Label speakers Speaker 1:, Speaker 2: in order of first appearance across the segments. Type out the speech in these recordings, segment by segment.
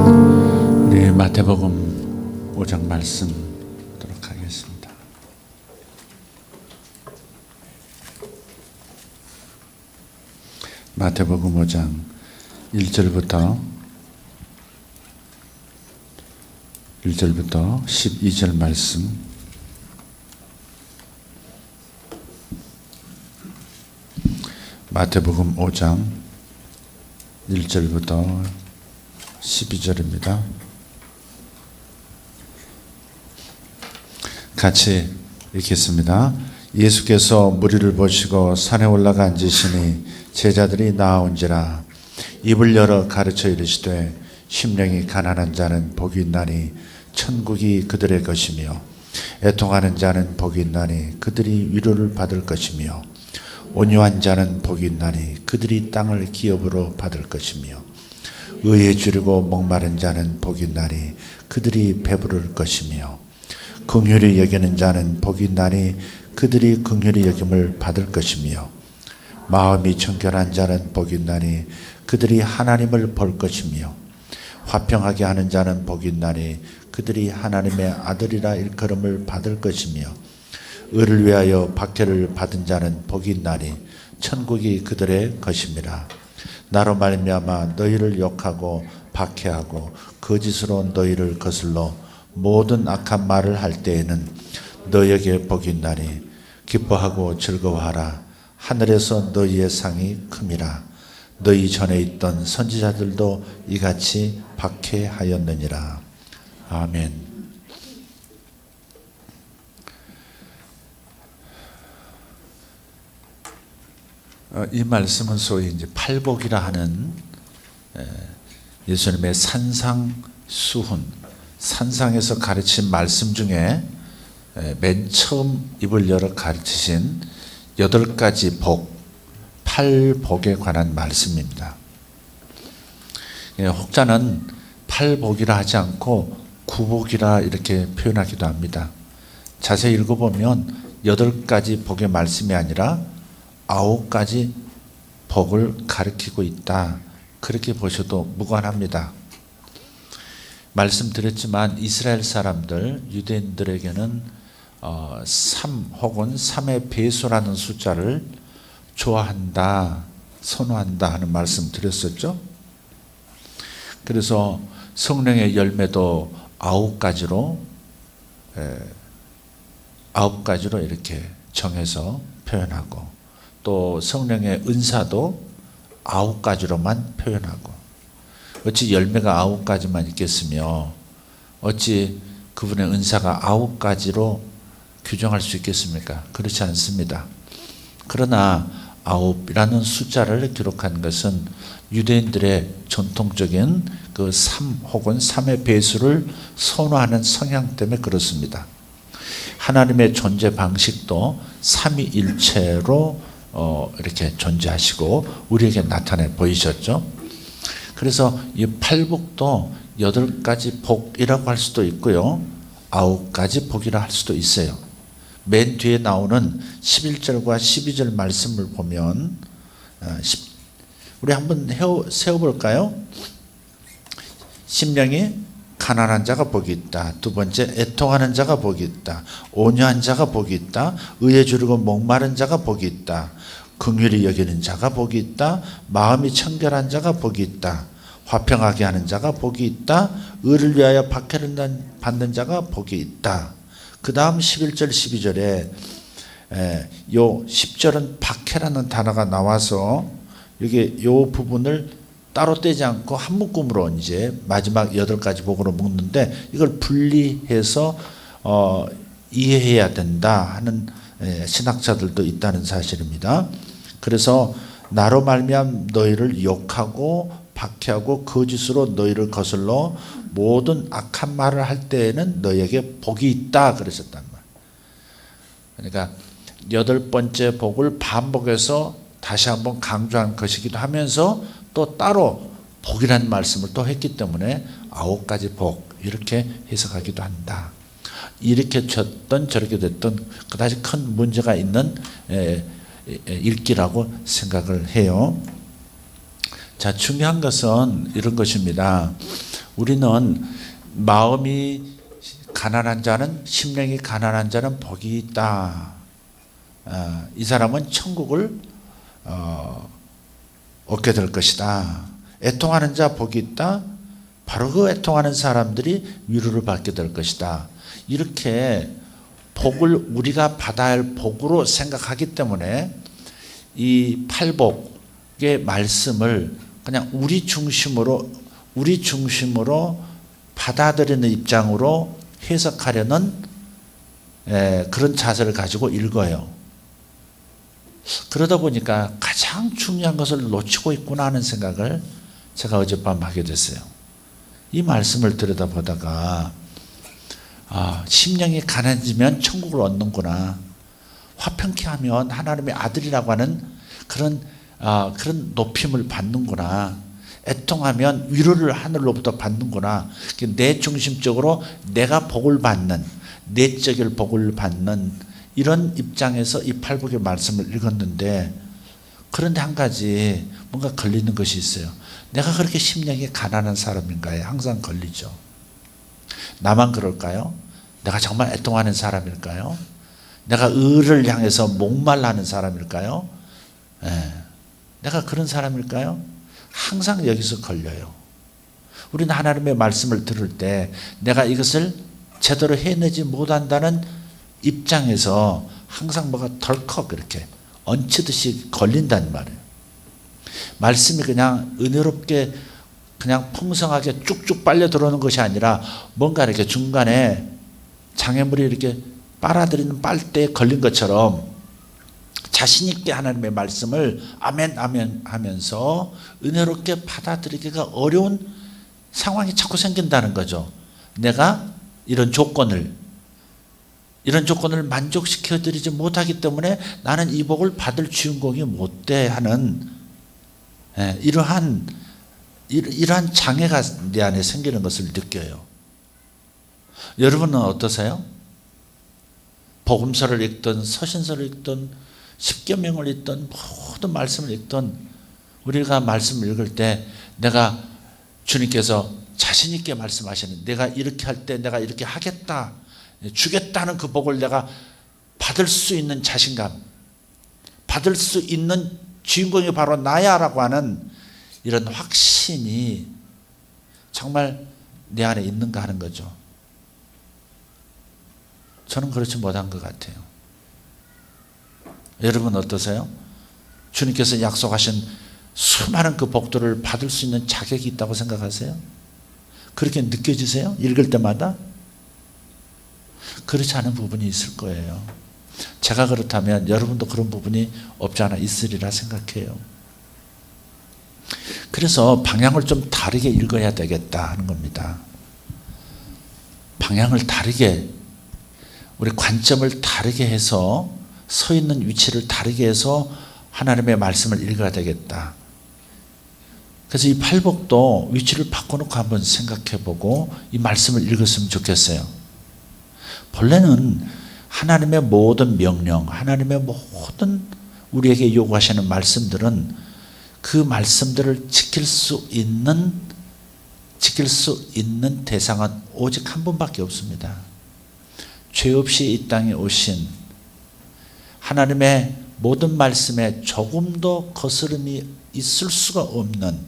Speaker 1: 우리 마태복음 5장 말씀 보도록 하겠습니다. 마태복음 5장 1절부터 12절 말씀. 마태복음 5장 1절부터 12절입니다. 같이 읽겠습니다. 예수께서 무리를 보시고 산에 올라가 앉으시니 제자들이 나아온지라. 입을 열어 가르쳐 이르시되 심령이 가난한 자는 복이 있나니 천국이 그들의 것이며 애통하는 자는 복이 있나니 그들이 위로를 받을 것이며 온유한 자는 복이 있나니 그들이 땅을 기업으로 받을 것이며 의에 주리고 목마른 자는 복이 있나니 그들이 배부를 것이며 긍휼히 여기는 자는 복이 있나니 그들이 긍휼히 여김을 받을 것이며 마음이 청결한 자는 복이 있나니 그들이 하나님을 볼 것이며 화평하게 하는 자는 복이 있나니 그들이 하나님의 아들이라 일컬음을 받을 것이며 의를 위하여 박해를 받은 자는 복이 있나니 천국이 그들의 것임이라. 나로 말미암아 너희를 욕하고 박해하고 거짓으로 너희를 거슬러 모든 악한 말을 할 때에는 너희에게 복이 있나니 기뻐하고 즐거워하라. 하늘에서 너희의 상이 큼이라. 너희 전에 있던 선지자들도 이같이 박해하였느니라. 아멘. 이 말씀은 소위 이제 팔복이라 하는 예수님의 산상수훈, 산상에서 가르친 말씀 중에 맨 처음 입을 열어 가르치신 8가지 복, 팔복에 관한 말씀입니다. 혹자는 팔복이라 하지 않고 구복이라 이렇게 표현하기도 합니다. 자세히 읽어보면 8가지 복의 말씀이 아니라 9가지 복을 가리키고 있다. 그렇게 보셔도 무관합니다. 말씀드렸지만 이스라엘 사람들, 유대인들에게는 3 혹은 3의 배수라는 숫자를 좋아한다, 선호한다 하는 말씀 드렸었죠. 그래서 성령의 열매도 9가지로 이렇게 정해서 표현하고 또 성령의 은사도 9가지로만 표현하고 어찌 열매가 9가지만 있겠으며 어찌 그분의 은사가 9가지로 규정할 수 있겠습니까? 그렇지 않습니다. 그러나 9이라는 숫자를 기록한 것은 유대인들의 전통적인 그 3 혹은 3의 배수를 선호하는 성향 때문에 그렇습니다. 하나님의 존재 방식도 삼위일체로 이렇게 존재하시고 우리에게 나타내 보이셨죠. 그래서 이 팔복도 8가지 복이라고 할 수도 있고요, 9가지 복이라 할 수도 있어요. 맨 뒤에 나오는 11절과 12절 말씀을 보면 우리 한번 세워볼까요? 심령이 가난한 자가 복이 있다. 두 번째, 애통하는 자가 복이 있다. 온유한 자가 복이 있다. 의에 주르고 목마른 자가 복이 있다. 긍휼히 여기는 자가 복이 있다. 마음이 청결한 자가 복이 있다. 화평하게 하는 자가 복이 있다. 의를 위하여 박해를 받는 자가 복이 있다. 그 다음 11절 12절에 요 10절은 박해라는 단어가 나와서 이게 요 부분을 따로 떼지 않고 한 묶음으로 이제 마지막 8가지 복으로 묶는데 이걸 분리해서 이해해야 된다 하는 신학자들도 있다는 사실입니다. 그래서 나로 말미암아 너희를 욕하고 박해하고 거짓으로 너희를 거슬러 모든 악한 말을 할 때에는 너희에게 복이 있다 그러셨단 말이에요. 그러니까 8번째 복을 반복해서 다시 한번 강조한 것이기도 하면서 또 따로 복이라는 말씀을 또 했기 때문에 9가지 복 이렇게 해석하기도 한다. 이렇게 쳤던 저렇게 됐던 그다지 큰 문제가 있는 읽기라고 생각을 해요. 자, 중요한 것은 이런 것입니다. 우리는 마음이 가난한 자는, 심령이 가난한 자는 복이 있다. 이 사람은 천국을 얻게 될 것이다. 애통하는 자 복이 있다. 바로 그 애통하는 사람들이 위로를 받게 될 것이다. 이렇게 복을 우리가 받아야 할 복으로 생각하기 때문에 이 팔복의 말씀을 그냥 우리 중심으로 받아들이는 입장으로 해석하려는 그런 자세를 가지고 읽어요. 그러다 보니까 가장 중요한 것을 놓치고 있구나 하는 생각을 제가 어젯밤 하게 됐어요. 이 말씀을 들여다보다가 심령이 가난해지면 천국을 얻는구나. 화평케 하면 하나님의 아들이라고 하는 그런 높임을 받는구나. 애통하면 위로를 하늘로부터 받는구나. 내 중심적으로 내가 복을 받는, 내적인 복을 받는 이런 입장에서 이 팔복의 말씀을 읽었는데, 그런데 한 가지 뭔가 걸리는 것이 있어요. 내가 그렇게 심령이 가난한 사람인가요? 항상 걸리죠. 나만 그럴까요? 내가 정말 애통하는 사람일까요? 내가 의를 향해서 목말라는 사람일까요? 내가 그런 사람일까요? 항상 여기서 걸려요. 우리는 하나님의 말씀을 들을 때 내가 이것을 제대로 해내지 못한다는 입장에서 항상 뭐가 덜컥 이렇게 얹히듯이 걸린단 말이에요. 말씀이 그냥 은혜롭게 그냥 풍성하게 쭉쭉 빨려 들어오는 것이 아니라 뭔가 이렇게 중간에 장애물이 이렇게 빨아들이는 빨대에 걸린 것처럼 자신 있게 하나님의 말씀을 아멘 아멘 하면서 은혜롭게 받아들이기가 어려운 상황이 자꾸 생긴다는 거죠. 내가 이런 조건을 만족시켜드리지 못하기 때문에 나는 이 복을 받을 주인공이 못 돼 하는 이러한 장애가 내 안에 생기는 것을 느껴요. 여러분은 어떠세요? 복음서를 읽든 서신서를 읽든 십계명을 읽든 모든 말씀을 읽든 우리가 말씀을 읽을 때 내가 주님께서 자신 있게 말씀하시는, 내가 이렇게 할 때 내가 이렇게 하겠다, 주겠다는 그 복을 내가 받을 수 있는 자신감, 받을 수 있는 주인공이 바로 나야라고 하는 이런 확신이 정말 내 안에 있는가 하는 거죠. 저는 그렇지 못한 것 같아요. 여러분 어떠세요? 주님께서 약속하신 수많은 그 복들을 받을 수 있는 자격이 있다고 생각하세요? 그렇게 느껴지세요? 읽을 때마다? 그렇지 않은 부분이 있을 거예요. 제가 그렇다면 여러분도 그런 부분이 없지 않아 있으리라 생각해요. 그래서 방향을 좀 다르게 읽어야 되겠다 하는 겁니다. 방향을 다르게, 우리 관점을 다르게 해서, 서 있는 위치를 다르게 해서 하나님의 말씀을 읽어야 되겠다. 그래서 이 팔복도 위치를 바꿔놓고 한번 생각해보고 이 말씀을 읽었으면 좋겠어요. 본래는 하나님의 모든 명령, 하나님의 모든 우리에게 요구하시는 말씀들은 그 말씀들을 지킬 수 있는 대상은 오직 한 분밖에 없습니다. 죄 없이 이 땅에 오신 하나님의 모든 말씀에 조금도 거스름이 있을 수가 없는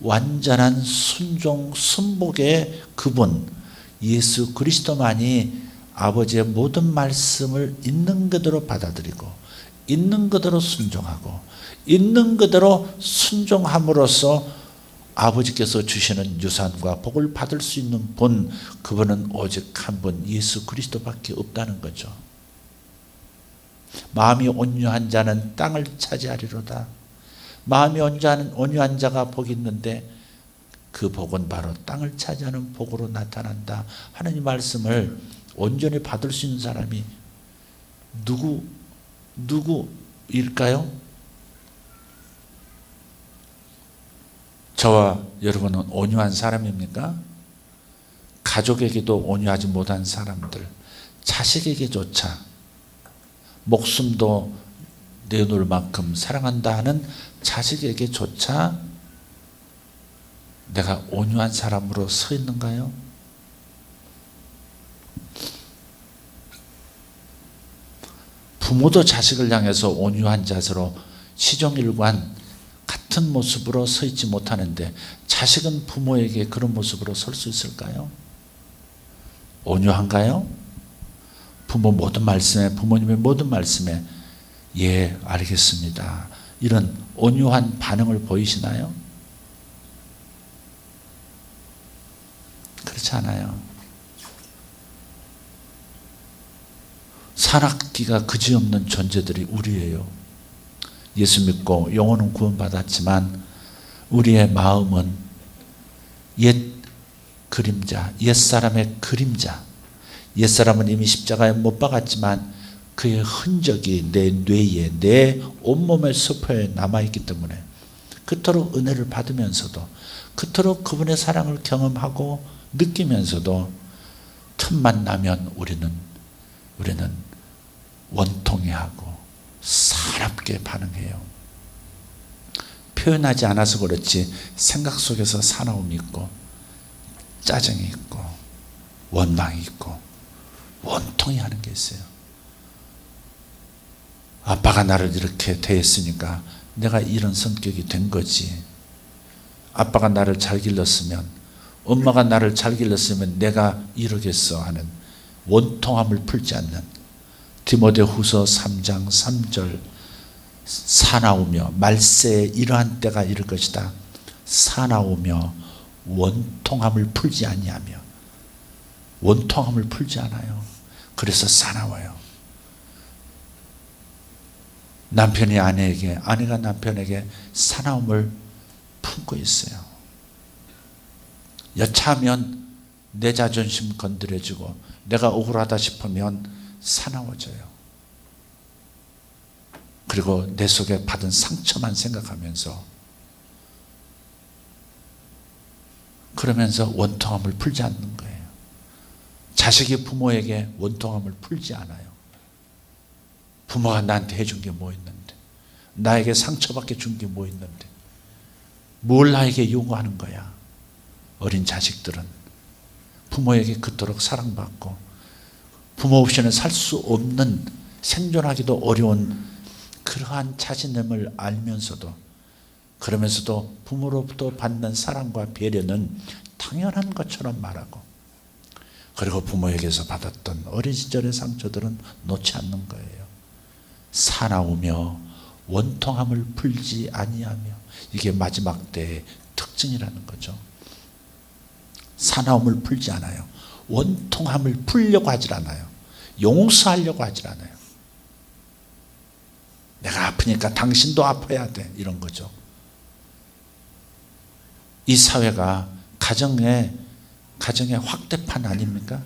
Speaker 1: 완전한 순종, 순복의 그분 예수 그리스도만이 아버지의 모든 말씀을 있는 그대로 받아들이고 있는 그대로 순종하고 있는 그대로 순종함으로써 아버지께서 주시는 유산과 복을 받을 수 있는 분, 그분은 오직 한 분 예수 그리스도밖에 없다는 거죠. 마음이 온유한 자는 땅을 차지하리로다. 마음이 온유한 자가 복이 있는데 그 복은 바로 땅을 차지하는 복으로 나타난다 하는 이 말씀을 온전히 받을 수 있는 사람이 누구일까요? 저와 여러분은 온유한 사람입니까? 가족에게도 온유하지 못한 사람들, 자식에게조차 목숨도 내놓을 만큼 사랑한다 하는 자식에게조차 내가 온유한 사람으로 서 있는가요? 부모도 자식을 향해서 온유한 자세로 시종일관 같은 모습으로 서 있지 못하는데 자식은 부모에게 그런 모습으로 설 수 있을까요? 온유한가요? 부모 모든 말씀에, 부모님의 모든 말씀에 예, 알겠습니다, 이런 온유한 반응을 보이시나요? 그렇지 않아요. 산악기가 그지없는 존재들이 우리예요. 예수 믿고 영혼은 구원받았지만 우리의 마음은 옛 그림자, 옛사람의 그림자, 옛사람은 이미 십자가에 못 박았지만 그의 흔적이 내 뇌에, 내 온몸의 수포에 남아있기 때문에 그토록 은혜를 받으면서도, 그토록 그분의 사랑을 경험하고 느끼면서도 틈만 나면 우리는 원통해하고 사납게 반응해요. 표현하지 않아서 그렇지 생각 속에서 사나움이 있고 짜증이 있고 원망이 있고 원통이 하는 게 있어요. 아빠가 나를 이렇게 대했으니까 내가 이런 성격이 된 거지. 아빠가 나를 잘 길렀으면, 엄마가 나를 잘 길렀으면 내가 이러겠어 하는 원통함을 풀지 않는, 디모데후서 3장 3절, 사나우며 말세에 이러한 때가 이를 것이다. 사나우며 원통함을 풀지 아니하며, 원통함을 풀지 않아요. 그래서 사나워요. 남편이 아내에게, 아내가 남편에게 사나움을 품고 있어요. 여차하면 내 자존심 건드려지고 내가 억울하다 싶으면 사나워져요. 그리고 내 속에 받은 상처만 생각하면서, 그러면서 원통함을 풀지 않는 거예요. 자식이 부모에게 원통함을 풀지 않아요. 부모가 나한테 해준 게 뭐 있는데, 나에게 상처받게 준 게 뭐 있는데, 뭘 나에게 요구하는 거야. 어린 자식들은 부모에게 그토록 사랑받고 부모 없이는 살 수 없는, 생존하기도 어려운 그러한 자신임을 알면서도, 그러면서도 부모로부터 받는 사랑과 배려는 당연한 것처럼 말하고, 그리고 부모에게서 받았던 어린 시절의 상처들은 놓지 않는 거예요. 사나우며 원통함을 풀지 아니하며, 이게 마지막 때의 특징이라는 거죠. 사나움을 풀지 않아요. 원통함을 풀려고 하질 않아요. 용서하려고 하질 않아요. 내가 아프니까 당신도 아파야 돼, 이런 거죠. 이 사회가 가정의 확대판 아닙니까?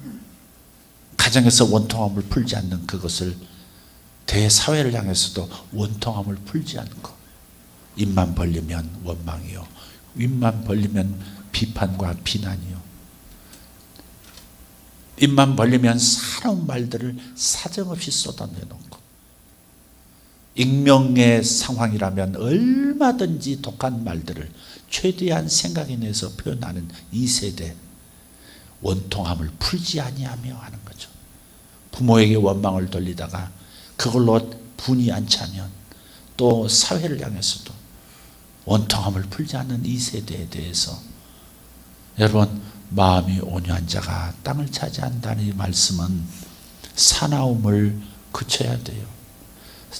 Speaker 1: 가정에서 원통함을 풀지 않는 그것을 대사회를 향해서도 원통함을 풀지 않고, 입만 벌리면 원망이요, 입만 벌리면 비판과 비난이요, 입만 벌리면 사나운 말들을 사정없이 쏟아내놓고, 익명의 상황이라면 얼마든지 독한 말들을 최대한 생각이 내서 표현하는 이 세대, 원통함을 풀지 아니하며 하는 거죠. 부모에게 원망을 돌리다가 그걸로 분이 안 차면 또 사회를 향해서도 원통함을 풀지 않는 이 세대에 대해서, 여러분, 마음이 온유한 자가 땅을 차지한다는 이 말씀은 사나움을 그쳐야 돼요.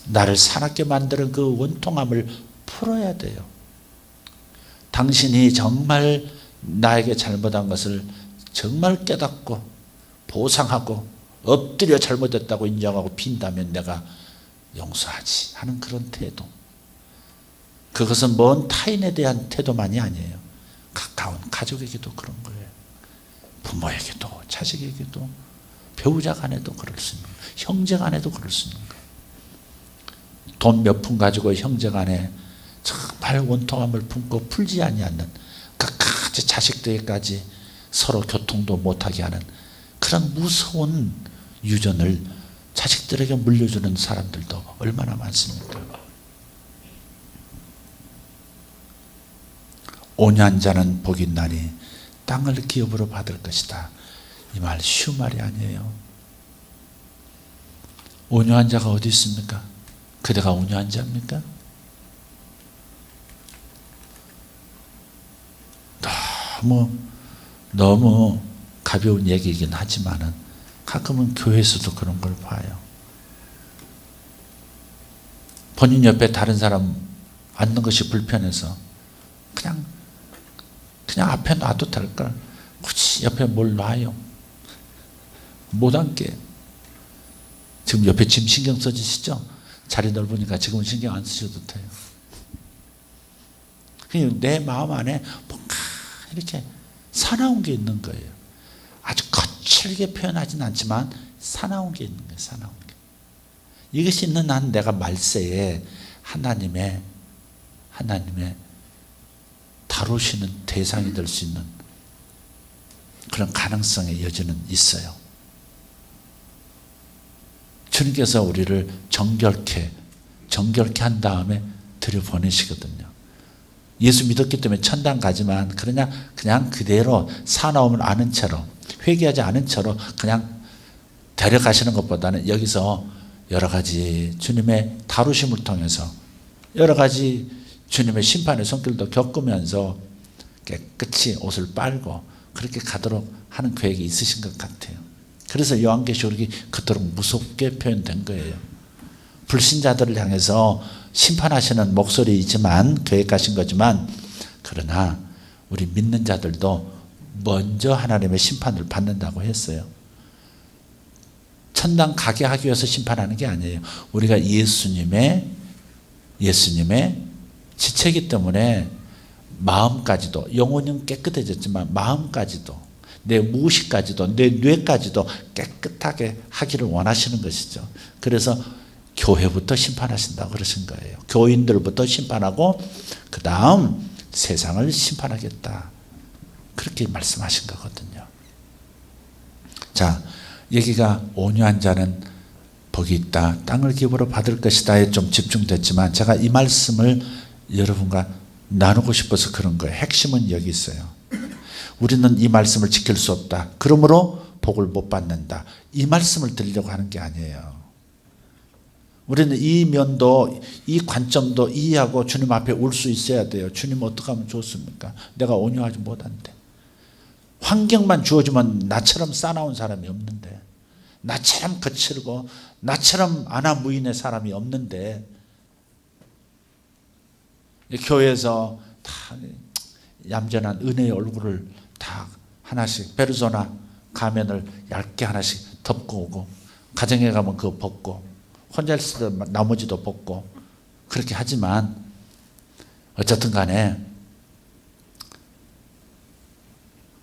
Speaker 1: 나를 사납게 만드는 그 원통함을 풀어야 돼요. 당신이 정말 나에게 잘못한 것을 정말 깨닫고 보상하고 엎드려 잘못했다고 인정하고 빈다면 내가 용서하지 하는 그런 태도. 그것은 먼 타인에 대한 태도만이 아니에요. 가까운 가족에게도 그런 거예요. 부모에게도, 자식에게도, 배우자 간에도 그럴 수 있는 거예요. 형제 간에도 그럴 수 있는 거예요. 돈 몇 푼 가지고 형제 간에 정말 원통함을 품고 풀지 아니하는, 끝까지 자식들에게까지 서로 교통도 못하게 하는 그런 무서운 유전을 자식들에게 물려주는 사람들도 얼마나 많습니까? 온유한 자는 복이 있나니 땅을 기업으로 받을 것이다. 이 말 쉬운 말이 아니에요. 온유한 자가 어디 있습니까? 그대가 온유한 자입니까? 너무 가벼운 얘기이긴 하지만은 가끔은 교회에서도 그런 걸 봐요. 본인 옆에 다른 사람 앉는 것이 불편해서 그냥 앞에 놔도 될걸 굳이 옆에 뭘 놔요. 못 앉게. 지금 옆에 짐 신경 써주시죠? 자리 넓으니까 지금은 신경 안 쓰셔도 돼요. 그냥 내 마음 안에 뭔가 이렇게 사나운 게 있는 거예요. 아주 거칠게 표현하진 않지만 사나운 게 있는 거예요. 사나운 게. 이것이 있는 한 내가 말세에 하나님의 다루시는 대상이 될 수 있는 그런 가능성의 여지는 있어요. 주님께서 우리를 정결케 한 다음에 들여보내시거든요. 예수 믿었기 때문에 천당 가지만 그냥 그대로 사나움을 아는 채로 회개하지 않은 채로 그냥 데려가시는 것보다는 여기서 여러 가지 주님의 다루심을 통해서 여러 가지 주님의 심판의 손길도 겪으면서 깨끗이 옷을 빨고 그렇게 가도록 하는 계획이 있으신 것 같아요. 그래서 요한계시록이 그토록 무섭게 표현된 거예요. 불신자들을 향해서 심판하시는 목소리이지만 계획하신 거지만 그러나 우리 믿는 자들도 먼저 하나님의 심판을 받는다고 했어요. 천당 가게 하기 위해서 심판하는 게 아니에요. 우리가 예수님의 지체이기 때문에 마음까지도 영혼은 깨끗해졌지만 마음까지도 내 무의식까지도 내 뇌까지도 깨끗하게 하기를 원하시는 것이죠. 그래서 교회부터 심판하신다고 그러신 거예요. 교인들부터 심판하고 그 다음 세상을 심판하겠다. 그렇게 말씀하신 거거든요. 자, 여기가 온유한 자는 복이 있다. 땅을 기업으로 받을 것이다에 좀 집중됐지만 제가 이 말씀을 여러분과 나누고 싶어서 그런 거예요. 핵심은 여기 있어요. 우리는 이 말씀을 지킬 수 없다. 그러므로 복을 못 받는다. 이 말씀을 드리려고 하는 게 아니에요. 우리는 이 면도 이 관점도 이해하고 주님 앞에 올 수 있어야 돼요. 주님 어떻게 하면 좋습니까? 내가 온유하지 못한데. 환경만 주어주면 나처럼 싸나운 사람이 없는데 나처럼 거칠고 나처럼 아나무인의 사람이 없는데 교회에서 다 얌전한 은혜의 얼굴을 다 하나씩 페르소나 가면을 얇게 하나씩 덮고 오고 가정에 가면 그거 벗고 혼자 있을 때 나머지도 벗고 그렇게 하지만 어쨌든 간에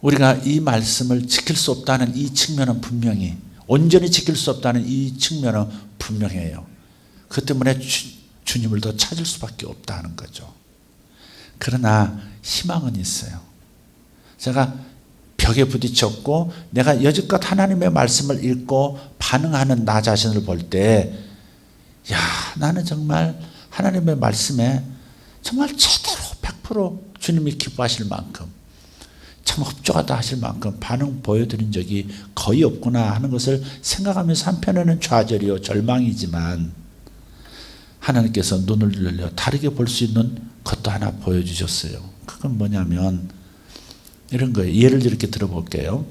Speaker 1: 우리가 이 말씀을 지킬 수 없다는 이 측면은 분명히 온전히 지킬 수 없다는 이 측면은 분명해요. 그 때문에 주님을 더 찾을 수밖에 없다는 거죠. 그러나 희망은 있어요. 제가 벽에 부딪혔고 내가 여지껏 하나님의 말씀을 읽고 반응하는 나 자신을 볼 때 야, 나는 정말 하나님의 말씀에 정말 제대로 100% 주님이 기뻐하실 만큼 참 흡족하다 하실 만큼 반응 보여드린 적이 거의 없구나 하는 것을 생각하면서 한편에는 좌절이요 절망이지만 하나님께서 눈을 열려 다르게 볼 수 있는 것도 하나 보여주셨어요. 그건 뭐냐면 이런 거예요. 예를 이렇게 들어볼게요.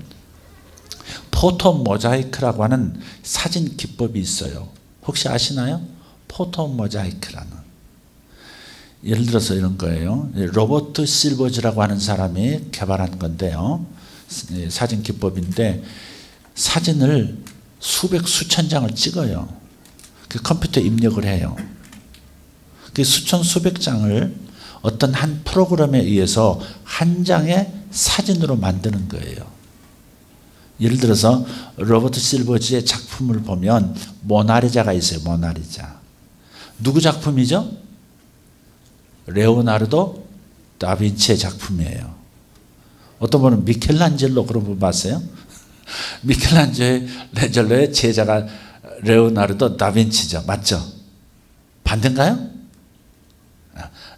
Speaker 1: 포토 모자이크라고 하는 사진 기법이 있어요. 혹시 아시나요? 포토 모자이크라는. 예를 들어서 이런 거예요. 로버트 실버즈라고 하는 사람이 개발한 건데요. 사진 기법인데 사진을 수백 수천 장을 찍어요. 그 컴퓨터에 입력을 해요. 그 수천 수백 장을 어떤 한 프로그램에 의해서 한 장의 사진으로 만드는 거예요. 예를 들어서 로버트 실버즈의 작품을 보면 모나리자가 있어요. 모나리자. 누구 작품이죠? 레오나르도 다빈치의 작품이에요. 어떤 분은 미켈란젤로 그런 분 봤어요? 미켈란젤로의 제자가 레오나르도 다빈치죠. 맞죠? 반대인가요?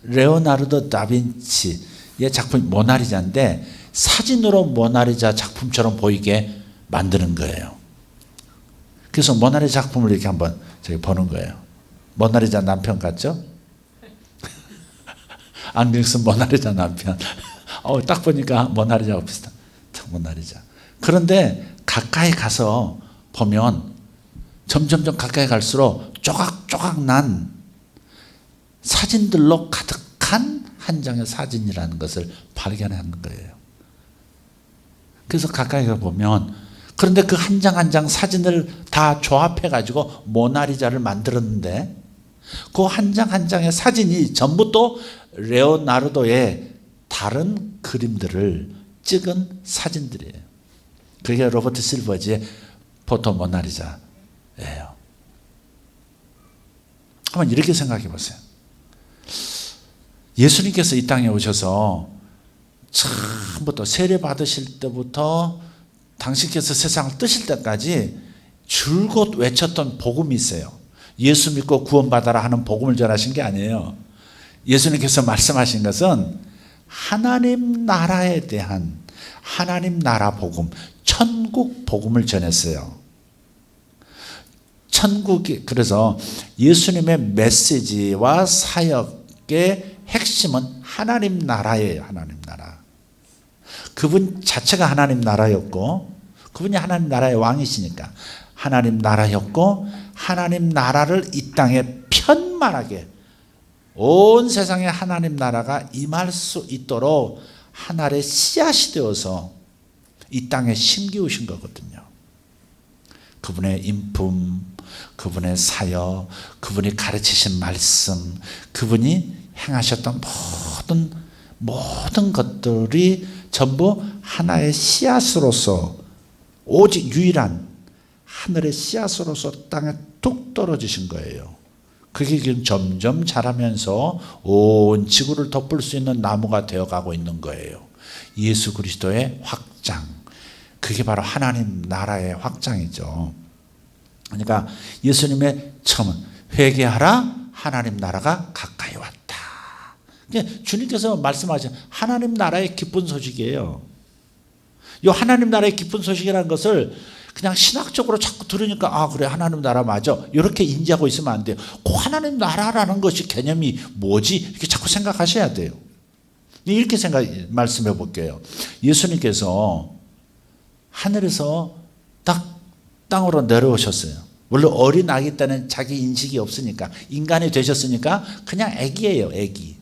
Speaker 1: 레오나르도 다빈치
Speaker 2: 얘 작품이 모나리자인데 사진으로 모나리자 작품처럼 보이게 만드는 거예요. 그래서 모나리자 작품을 이렇게 한번 저기 보는 거예요. 모나리자 남편 같죠? 안경 쓴 모나리자 남편. 딱 보니까 모나리자와 비슷한. 모나리자. 그런데 가까이 가서 보면 점점점 가까이 갈수록 조각조각 난 사진들로 가득한 한 장의 사진이라는 것을 발견하는 거예요. 그래서 가까이 가보면, 그런데 그 한 장 한 장 사진을 다 조합해가지고 모나리자를 만들었는데, 그 한 장 한 장의 사진이 전부 또 레오나르도의 다른 그림들을 찍은 사진들이에요. 그게 로버트 실버지의 포토 모나리자예요. 한번 이렇게 생각해 보세요. 예수님께서 이 땅에 오셔서 처음부터 세례 받으실 때부터 당신께서 세상을 뜨실 때까지 줄곧 외쳤던 복음이 있어요. 예수 믿고 구원받아라 하는 복음을 전하신 게 아니에요. 예수님께서 말씀하신 것은 하나님 나라에 대한 하나님 나라 복음, 천국 복음을 전했어요. 천국이, 그래서 예수님의 메시지와 사역의 핵심은 하나님 나라예요. 하나님 나라. 그분 자체가 하나님 나라였고, 그분이 하나님 나라의 왕이시니까 하나님 나라였고, 하나님 나라를 이 땅에 편만하게 온 세상에 하나님 나라가 임할 수 있도록 하나의 씨앗이 되어서 이 땅에 심기우신 거거든요. 그분의 인품, 그분의 사역, 그분이 가르치신 말씀, 그분이 행하셨던 모든 것들이 전부 하나의 씨앗으로서, 오직 유일한 하늘의 씨앗으로서 땅에 뚝 떨어지신 거예요. 그게 지금 점점 자라면서 온 지구를 덮을 수 있는 나무가 되어가고 있는 거예요. 예수 그리스도의 확장, 그게 바로 하나님 나라의 확장이죠. 그러니까 예수님의 처음은 회개하라, 하나님 나라가 가까이 왔다. 주님께서 말씀하신 하나님 나라의 기쁜 소식이에요. 이 하나님 나라의 기쁜 소식이라는 것을 그냥 신학적으로 자꾸 들으니까 그래 하나님 나라 맞아 이렇게 인지하고 있으면 안 돼요. 그 하나님 나라라는 것이 개념이 뭐지? 이렇게 자꾸 생각하셔야 돼요. 이렇게 말씀해 볼게요. 예수님께서 하늘에서 딱 땅으로 내려오셨어요. 원래 어린 아기 때는 자기 인식이 없으니까, 인간이 되셨으니까 그냥 아기예요. 아기.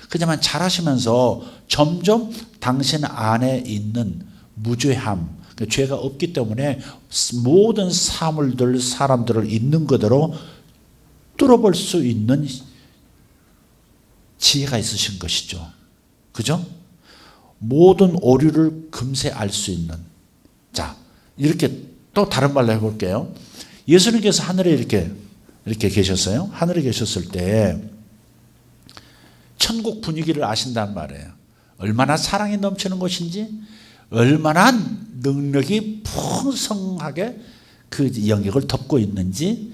Speaker 2: 그렇지만 자라시면서 점점 당신 안에 있는 무죄함, 죄가 없기 때문에 모든 사물들, 사람들을 있는 그대로 뚫어볼 수 있는 지혜가 있으신 것이죠. 그죠? 모든 오류를 금세 알 수 있는. 자, 이렇게 또 다른 말로 해볼게요. 예수님께서 하늘에 이렇게 계셨어요. 하늘에 계셨을 때 천국 분위기를 아신단 말이에요. 얼마나 사랑이 넘치는 것인지, 얼마나 능력이 풍성하게 그 영역을 덮고 있는지,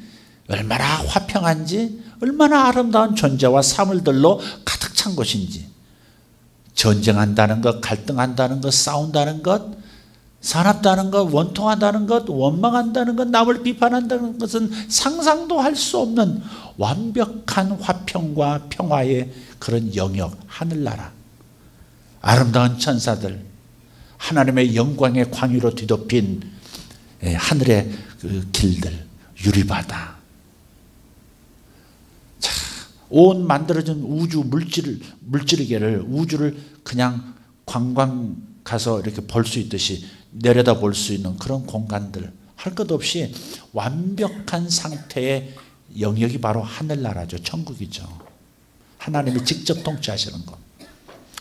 Speaker 2: 얼마나 화평한지, 얼마나 아름다운 존재와 사물들로 가득 찬 것인지, 전쟁한다는 것, 갈등한다는 것, 싸운다는 것, 사납다는 것, 원통한다는 것, 원망한다는 것, 남을 비판한다는 것은 상상도 할 수 없는 완벽한 화평과 평화의 그런 영역, 하늘나라, 아름다운 천사들, 하나님의 영광의 광위로 뒤덮인 하늘의 그 길들, 유리바다. 자, 온 만들어진 우주 물질계를, 우주를 그냥 관광 가서 이렇게 볼 수 있듯이 내려다 볼 수 있는 그런 공간들, 할 것 없이 완벽한 상태의 영역이 바로 하늘나라죠. 천국이죠. 하나님이 직접 통치하시는 것.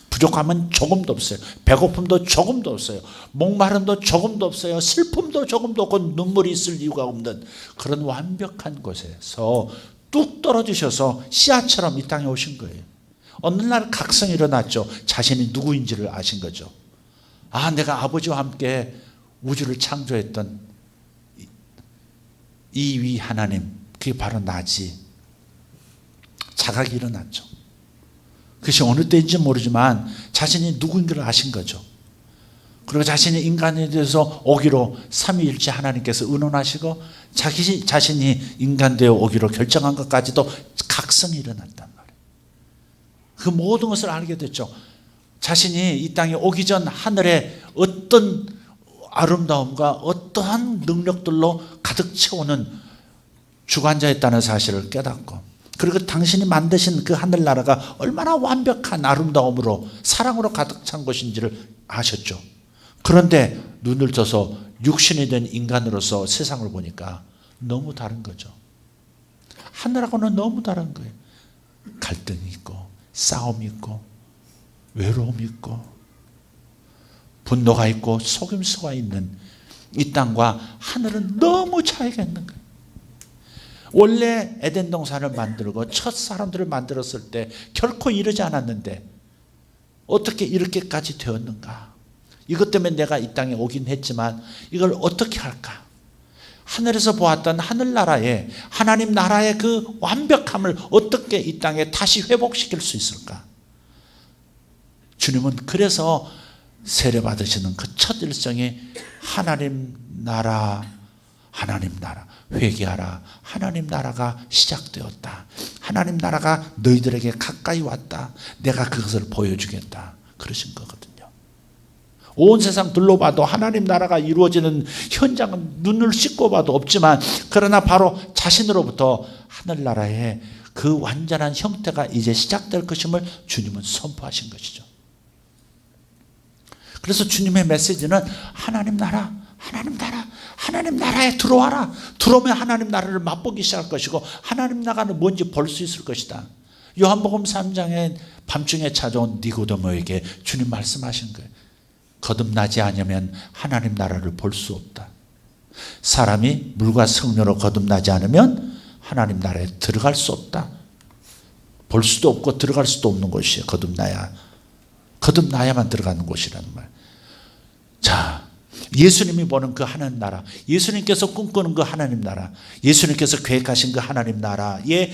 Speaker 2: 부족함은 조금도 없어요. 배고픔도 조금도 없어요. 목마름도 조금도 없어요. 슬픔도 조금도 없고 눈물이 있을 이유가 없는 그런 완벽한 곳에서 뚝 떨어지셔서 씨앗처럼 이 땅에 오신 거예요. 어느 날 각성이 일어났죠. 자신이 누구인지를 아신 거죠. 내가 아버지와 함께 우주를 창조했던 이 위 하나님, 그게 바로 나지. 자각이 일어났죠. 그것이 어느 때인지 모르지만 자신이 누구인가를 아신 거죠. 그리고 자신이 인간에 대해서 오기로 삼위일체 하나님께서 의논하시고 자신이 인간 되어 오기로 결정한 것까지도 각성이 일어났단 말이에요. 그 모든 것을 알게 됐죠. 자신이 이 땅에 오기 전 하늘에 어떤 아름다움과 어떠한 능력들로 가득 채우는 주관자였다는 사실을 깨닫고, 그리고 당신이 만드신 그 하늘나라가 얼마나 완벽한 아름다움으로 사랑으로 가득 찬 것인지를 아셨죠. 그런데 눈을 떠서 육신이 된 인간으로서 세상을 보니까 너무 다른 거죠. 하늘하고는 너무 다른 거예요. 갈등이 있고 싸움이 있고 외로움이 있고 분노가 있고 속임수가 있는 이 땅과 하늘은 너무 차이가 있는 거예요. 원래 에덴 동산을 만들고 첫 사람들을 만들었을 때 결코 이러지 않았는데 어떻게 이렇게까지 되었는가? 이것 때문에 내가 이 땅에 오긴 했지만 이걸 어떻게 할까? 하늘에서 보았던 하늘나라의 하나님 나라의 그 완벽함을 어떻게 이 땅에 다시 회복시킬 수 있을까? 주님은 그래서 세례받으시는 그 첫 일성이 하나님 나라 회개하라. 하나님 나라가 시작되었다. 하나님 나라가 너희들에게 가까이 왔다. 내가 그것을 보여주겠다. 그러신 거거든요. 온 세상 둘러봐도 하나님 나라가 이루어지는 현장은 눈을 씻고 봐도 없지만, 그러나 바로 자신으로부터 하늘나라의 그 완전한 형태가 이제 시작될 것임을 주님은 선포하신 것이죠. 그래서 주님의 메시지는 하나님 나라에 들어와라. 들어오면 하나님 나라를 맛보기 시작할 것이고 하나님 나라는 뭔지 볼 수 있을 것이다. 요한복음 3장에 밤중에 찾아온 니고데모에게 주님 말씀하신 거예요. 거듭나지 않으면 하나님 나라를 볼 수 없다. 사람이 물과 성령으로 거듭나지 않으면 하나님 나라에 들어갈 수 없다. 볼 수도 없고 들어갈 수도 없는 곳이에요. 거듭나야만 들어가는 곳이라는 말. 자, 예수님이 보는 그 하나님 나라, 예수님께서 꿈꾸는 그 하나님 나라, 예수님께서 계획하신 그 하나님 나라의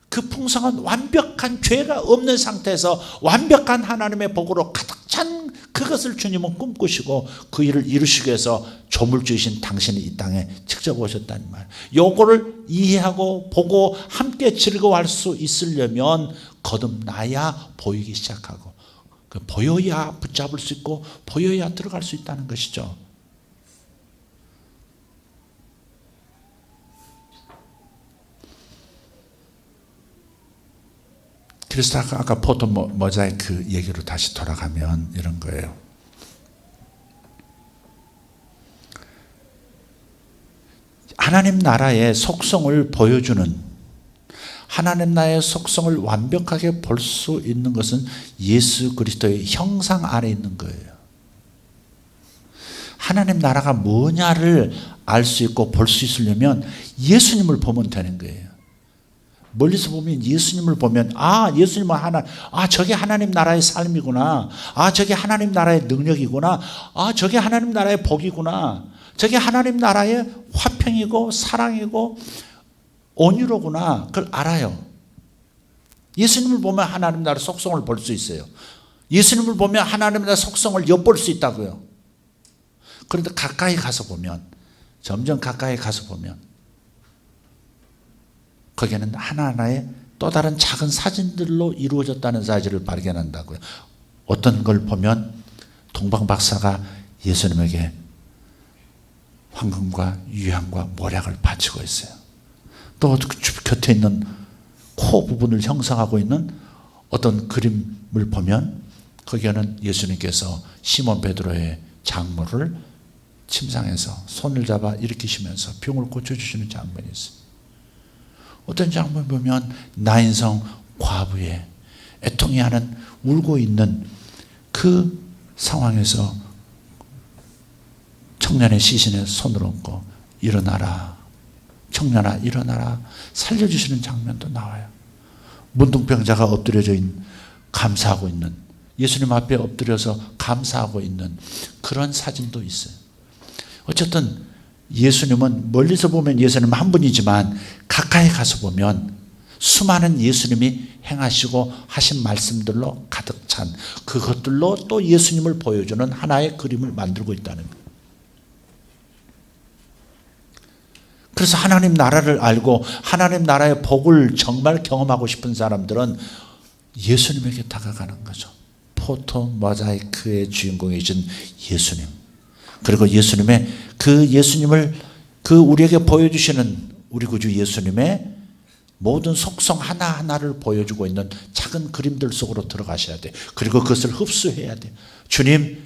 Speaker 2: 그 풍성한 완벽한 죄가 없는 상태에서 완벽한 하나님의 복으로 가득 찬 그것을 주님은 꿈꾸시고 그 일을 이루시기 위해서 조물주이신 당신이 이 땅에 직접 오셨다는 말. 요거를 이해하고 보고 함께 즐거워할 수 있으려면 거듭나야 보이기 시작하고, 보여야 붙잡을 수 있고 보여야 들어갈 수 있다는 것이죠. 그래서 아까 포토 모자이크 얘기로 다시 돌아가면 이런 거예요. 하나님 나라의 속성을 보여주는, 하나님 나라의 속성을 완벽하게 볼 수 있는 것은 예수 그리스도의 형상 안에 있는 거예요. 하나님 나라가 뭐냐를 알 수 있고 볼 수 있으려면 예수님을 보면 되는 거예요. 멀리서 보면 예수님을 보면 예수님은 저게 하나님 나라의 삶이구나. 저게 하나님 나라의 능력이구나. 저게 하나님 나라의 복이구나. 저게 하나님 나라의 화평이고 사랑이고 온유로구나. 그걸 알아요. 예수님을 보면 하나님 나라의 속성을 볼 수 있어요. 예수님을 보면 하나님 나라의 속성을 엿볼 수 있다고요. 그런데 가까이 가서 보면, 점점 가까이 가서 보면 거기에는 하나하나의 또 다른 작은 사진들로 이루어졌다는 사실을 발견한다고요. 어떤 걸 보면 동방 박사가 예수님에게 황금과 유향과 모략을 바치고 있어요. 또 곁에 있는 코 부분을 형성하고 있는 어떤 그림을 보면 거기에는 예수님께서 시몬 베드로의 장모를 침상에서 손을 잡아 일으키시면서 병을 고쳐주시는 장면이 있어요. 어떤 장면 보면 나인성 과부의 애통해하는 울고 있는 그 상황에서 청년의 시신에 손을 얹고 일어나라, 청년아 일어나라 살려주시는 장면도 나와요. 문둥병자가 엎드려져 있는, 감사하고 있는, 예수님 앞에 엎드려서 감사하고 있는 그런 사진도 있어요. 어쨌든 예수님은 멀리서 보면 예수님은 한 분이지만 가까이 가서 보면 수많은 예수님이 행하시고 하신 말씀들로 가득 찬 그것들로 또 예수님을 보여주는 하나의 그림을 만들고 있다는 거예요. 그래서 하나님 나라를 알고 하나님 나라의 복을 정말 경험하고 싶은 사람들은 예수님에게 다가가는 거죠. 포토 모자이크의 주인공이신 예수님. 그리고 예수님의 그 예수님을 그 우리에게 보여주시는 우리 구주 예수님의 모든 속성 하나하나를 보여주고 있는 작은 그림들 속으로 들어가셔야 돼요. 그리고 그것을 흡수해야 돼요. 주님,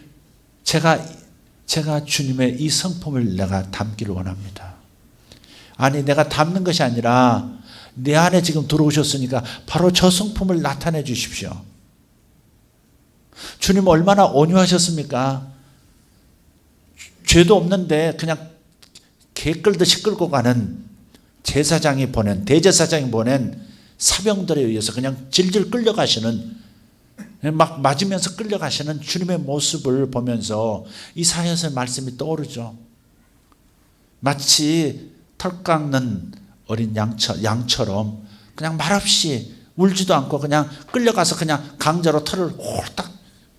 Speaker 2: 제가 주님의 이 성품을 내가 담기를 원합니다. 아니, 내가 담는 것이 아니라 내 안에 지금 들어오셨으니까 바로 저 성품을 나타내 주십시오. 주님 얼마나 온유하셨습니까? 죄도 없는데 그냥 개 끌듯이 끌고 가는 대제사장이 보낸 사병들에 의해서 그냥 질질 끌려가시는, 막 맞으면서 끌려가시는 주님의 모습을 보면서 이사야서의 말씀이 떠오르죠. 마치 털 깎는 어린 양처럼 그냥 말없이 울지도 않고 그냥 끌려가서 그냥 강제로 털을 홀딱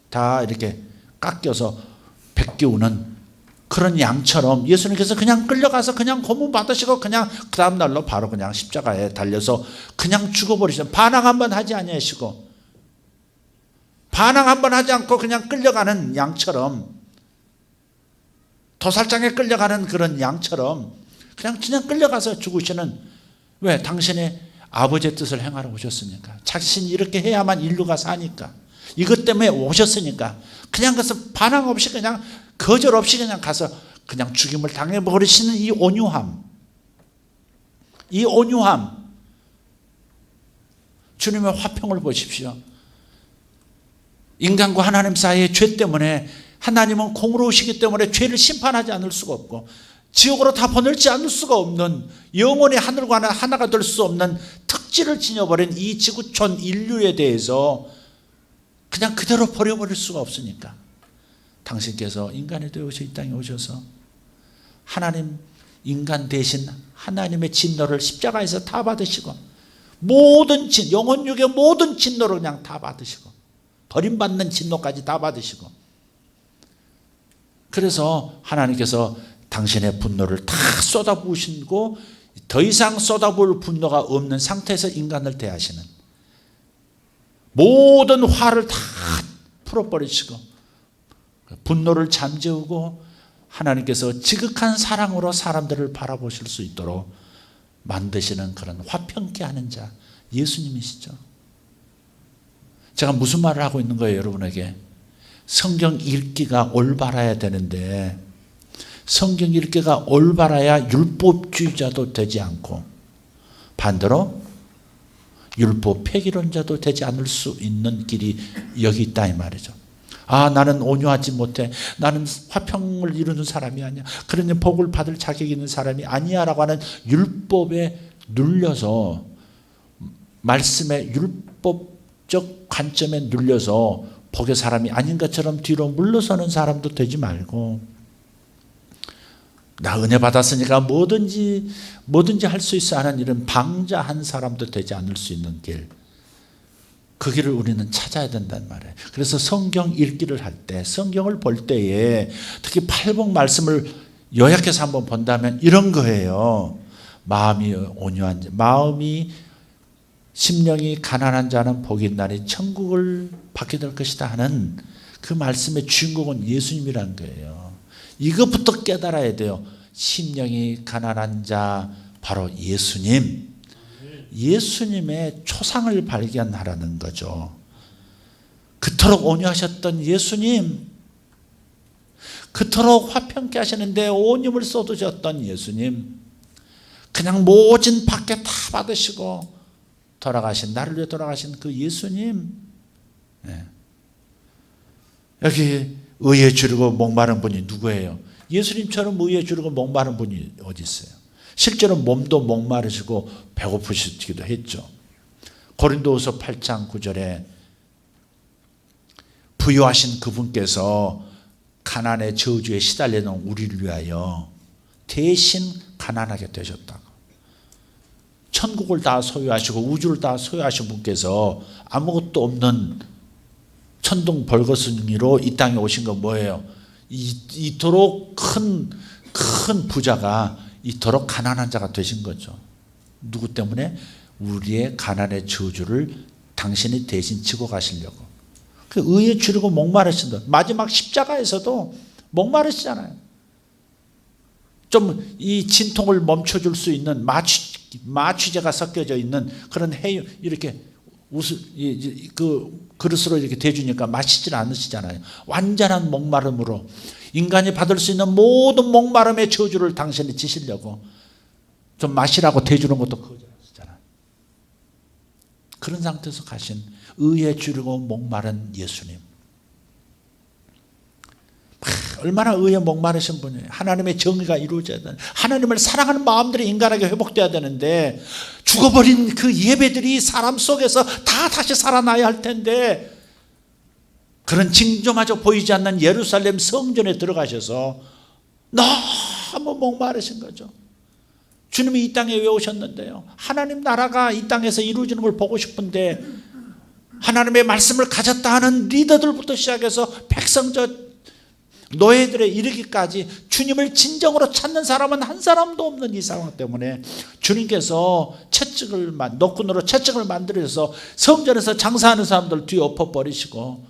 Speaker 2: 다 이렇게 깎여서 벗겨오는 그런 양처럼 예수님께서 그냥 끌려가서 그냥 고문 받으시고 그냥 그 다음 날로 바로 그냥 십자가에 달려서 그냥 죽어버리시죠. 반항 한번 하지 아니하시고, 반항 한번 하지 않고 그냥 끌려가는 양처럼, 도살장에 끌려가는 그런 양처럼 그냥 끌려가서 죽으시는, 왜? 당신의 아버지의 뜻을 행하러 오셨으니까. 자신이 이렇게 해야만 인류가 사니까. 이것 때문에 오셨으니까 그냥 가서 반항 없이 그냥 거절 없이 그냥 가서 그냥 죽임을 당해버리시는 이 온유함, 주님의 화평을 보십시오. 인간과 하나님 사이의 죄 때문에 하나님은 공의로우시기 때문에 죄를 심판하지 않을 수가 없고 지옥으로 다 보낼지 않을 수가 없는, 영원히 하늘과 하나가 될 수 없는 특질을 지녀버린 이 지구촌 인류에 대해서 그냥 그대로 버려버릴 수가 없으니까 당신께서 인간이 되어서 이 땅에 오셔서 하나님 인간 대신 하나님의 진노를 십자가에서 다 받으시고 모든 영혼육의 모든 진노를 그냥 다 받으시고 버림받는 진노까지 다 받으시고, 그래서 하나님께서 당신의 분노를 다 쏟아부으시고 더 이상 쏟아부을 분노가 없는 상태에서 인간을 대하시는, 모든 화를 다 풀어버리시고 분노를 잠재우고 하나님께서 지극한 사랑으로 사람들을 바라보실 수 있도록 만드시는 그런 화평케 하는 자, 예수님이시죠. 제가 무슨 말을 하고 있는 거예요, 여러분에게? 성경 읽기가 올바라야 되는데 성경 읽기가 올바라야 율법주의자도 되지 않고 반대로 율법 폐기론자도 되지 않을 수 있는 길이 여기 있다 이 말이죠. 아, 나는 온유하지 못해, 나는 화평을 이루는 사람이 아니야, 그러니 복을 받을 자격이 있는 사람이 아니야 라고 하는 율법에 눌려서, 말씀의 율법적 관점에 눌려서 복의 사람이 아닌 것처럼 뒤로 물러서는 사람도 되지 말고, 나 은혜 받았으니까 뭐든지 할 수 있어 하는 이런 방자한 사람도 되지 않을 수 있는 길, 그 길을 우리는 찾아야 된단 말이에요. 그래서 성경 읽기를 할 때, 성경을 볼 때에 특히 팔복 말씀을 요약해서 한번 본다면 이런 거예요. 마음이 온유한 자, 마음이 심령이 가난한 자는 복이 있나니 천국을 받게 될 것이다 하는 그 말씀의 주인공은 예수님이라는 거예요. 이것부터 깨달아야 돼요. 심령이 가난한 자, 바로 예수님, 예수님의 초상을 발견하라는 거죠. 그토록 온유하셨던 예수님, 그토록 화평케 하시는데 온 힘을 쏟으셨던 예수님, 그냥 모진 밖에 다 받으시고 돌아가신, 나를 위해 돌아가신 그 예수님, 여기 의에 주르고 목마른 분이 누구예요? 예수님처럼 의에 주르고 목마른 분이 어디 있어요? 실제로 몸도 목마르시고 배고프시기도 했죠. 고린도후서 8장 9절에 부유하신 그분께서 가난의 저주에 시달리는 우리를 위하여 대신 가난하게 되셨다고. 천국을 다 소유하시고 우주를 다 소유하신 분께서 아무것도 없는 천둥 벌거숭이로 이 땅에 오신 건 뭐예요? 이토록 큰 부자가 이토록 가난한 자가 되신 거죠. 누구 때문에? 우리의 가난의 저주를 당신이 대신 지고 가시려고. 그 의에 주려고 목마르신다. 마지막 십자가에서도 목마르시잖아요. 좀 이 진통을 멈춰줄 수 있는 마취제가 섞여져 있는 그런 해유, 이렇게 그 그릇으로 이렇게 대주니까 마시질 않으시잖아요. 완전한 목마름으로 인간이 받을 수 있는 모든 목마름의 저주를 당신이 지시려고 좀 마시라고 대주는 것도 거절하시잖아요. 그런 상태에서 가신 의에 주려고 목마른 예수님. 얼마나 의에 목마르신 분이에요. 하나님의 정의가 이루어져야 되는, 하나님을 사랑하는 마음들이 인간에게 회복돼야 되는데 죽어버린 그 예배들이 사람 속에서 다 다시 살아나야 할 텐데 그런 징조마저 보이지 않는 예루살렘 성전에 들어가셔서 너무 목마르신 거죠. 주님이 이 땅에 왜 오셨는데요? 하나님 나라가 이 땅에서 이루어지는 걸 보고 싶은데 하나님의 말씀을 가졌다 하는 리더들부터 시작해서 백성저 노예들에 이르기까지 주님을 진정으로 찾는 사람은 한 사람도 없는 이 상황 때문에 주님께서 노끈으로 채찍을 만들어서 성전에서 장사하는 사람들 뒤에 엎어버리시고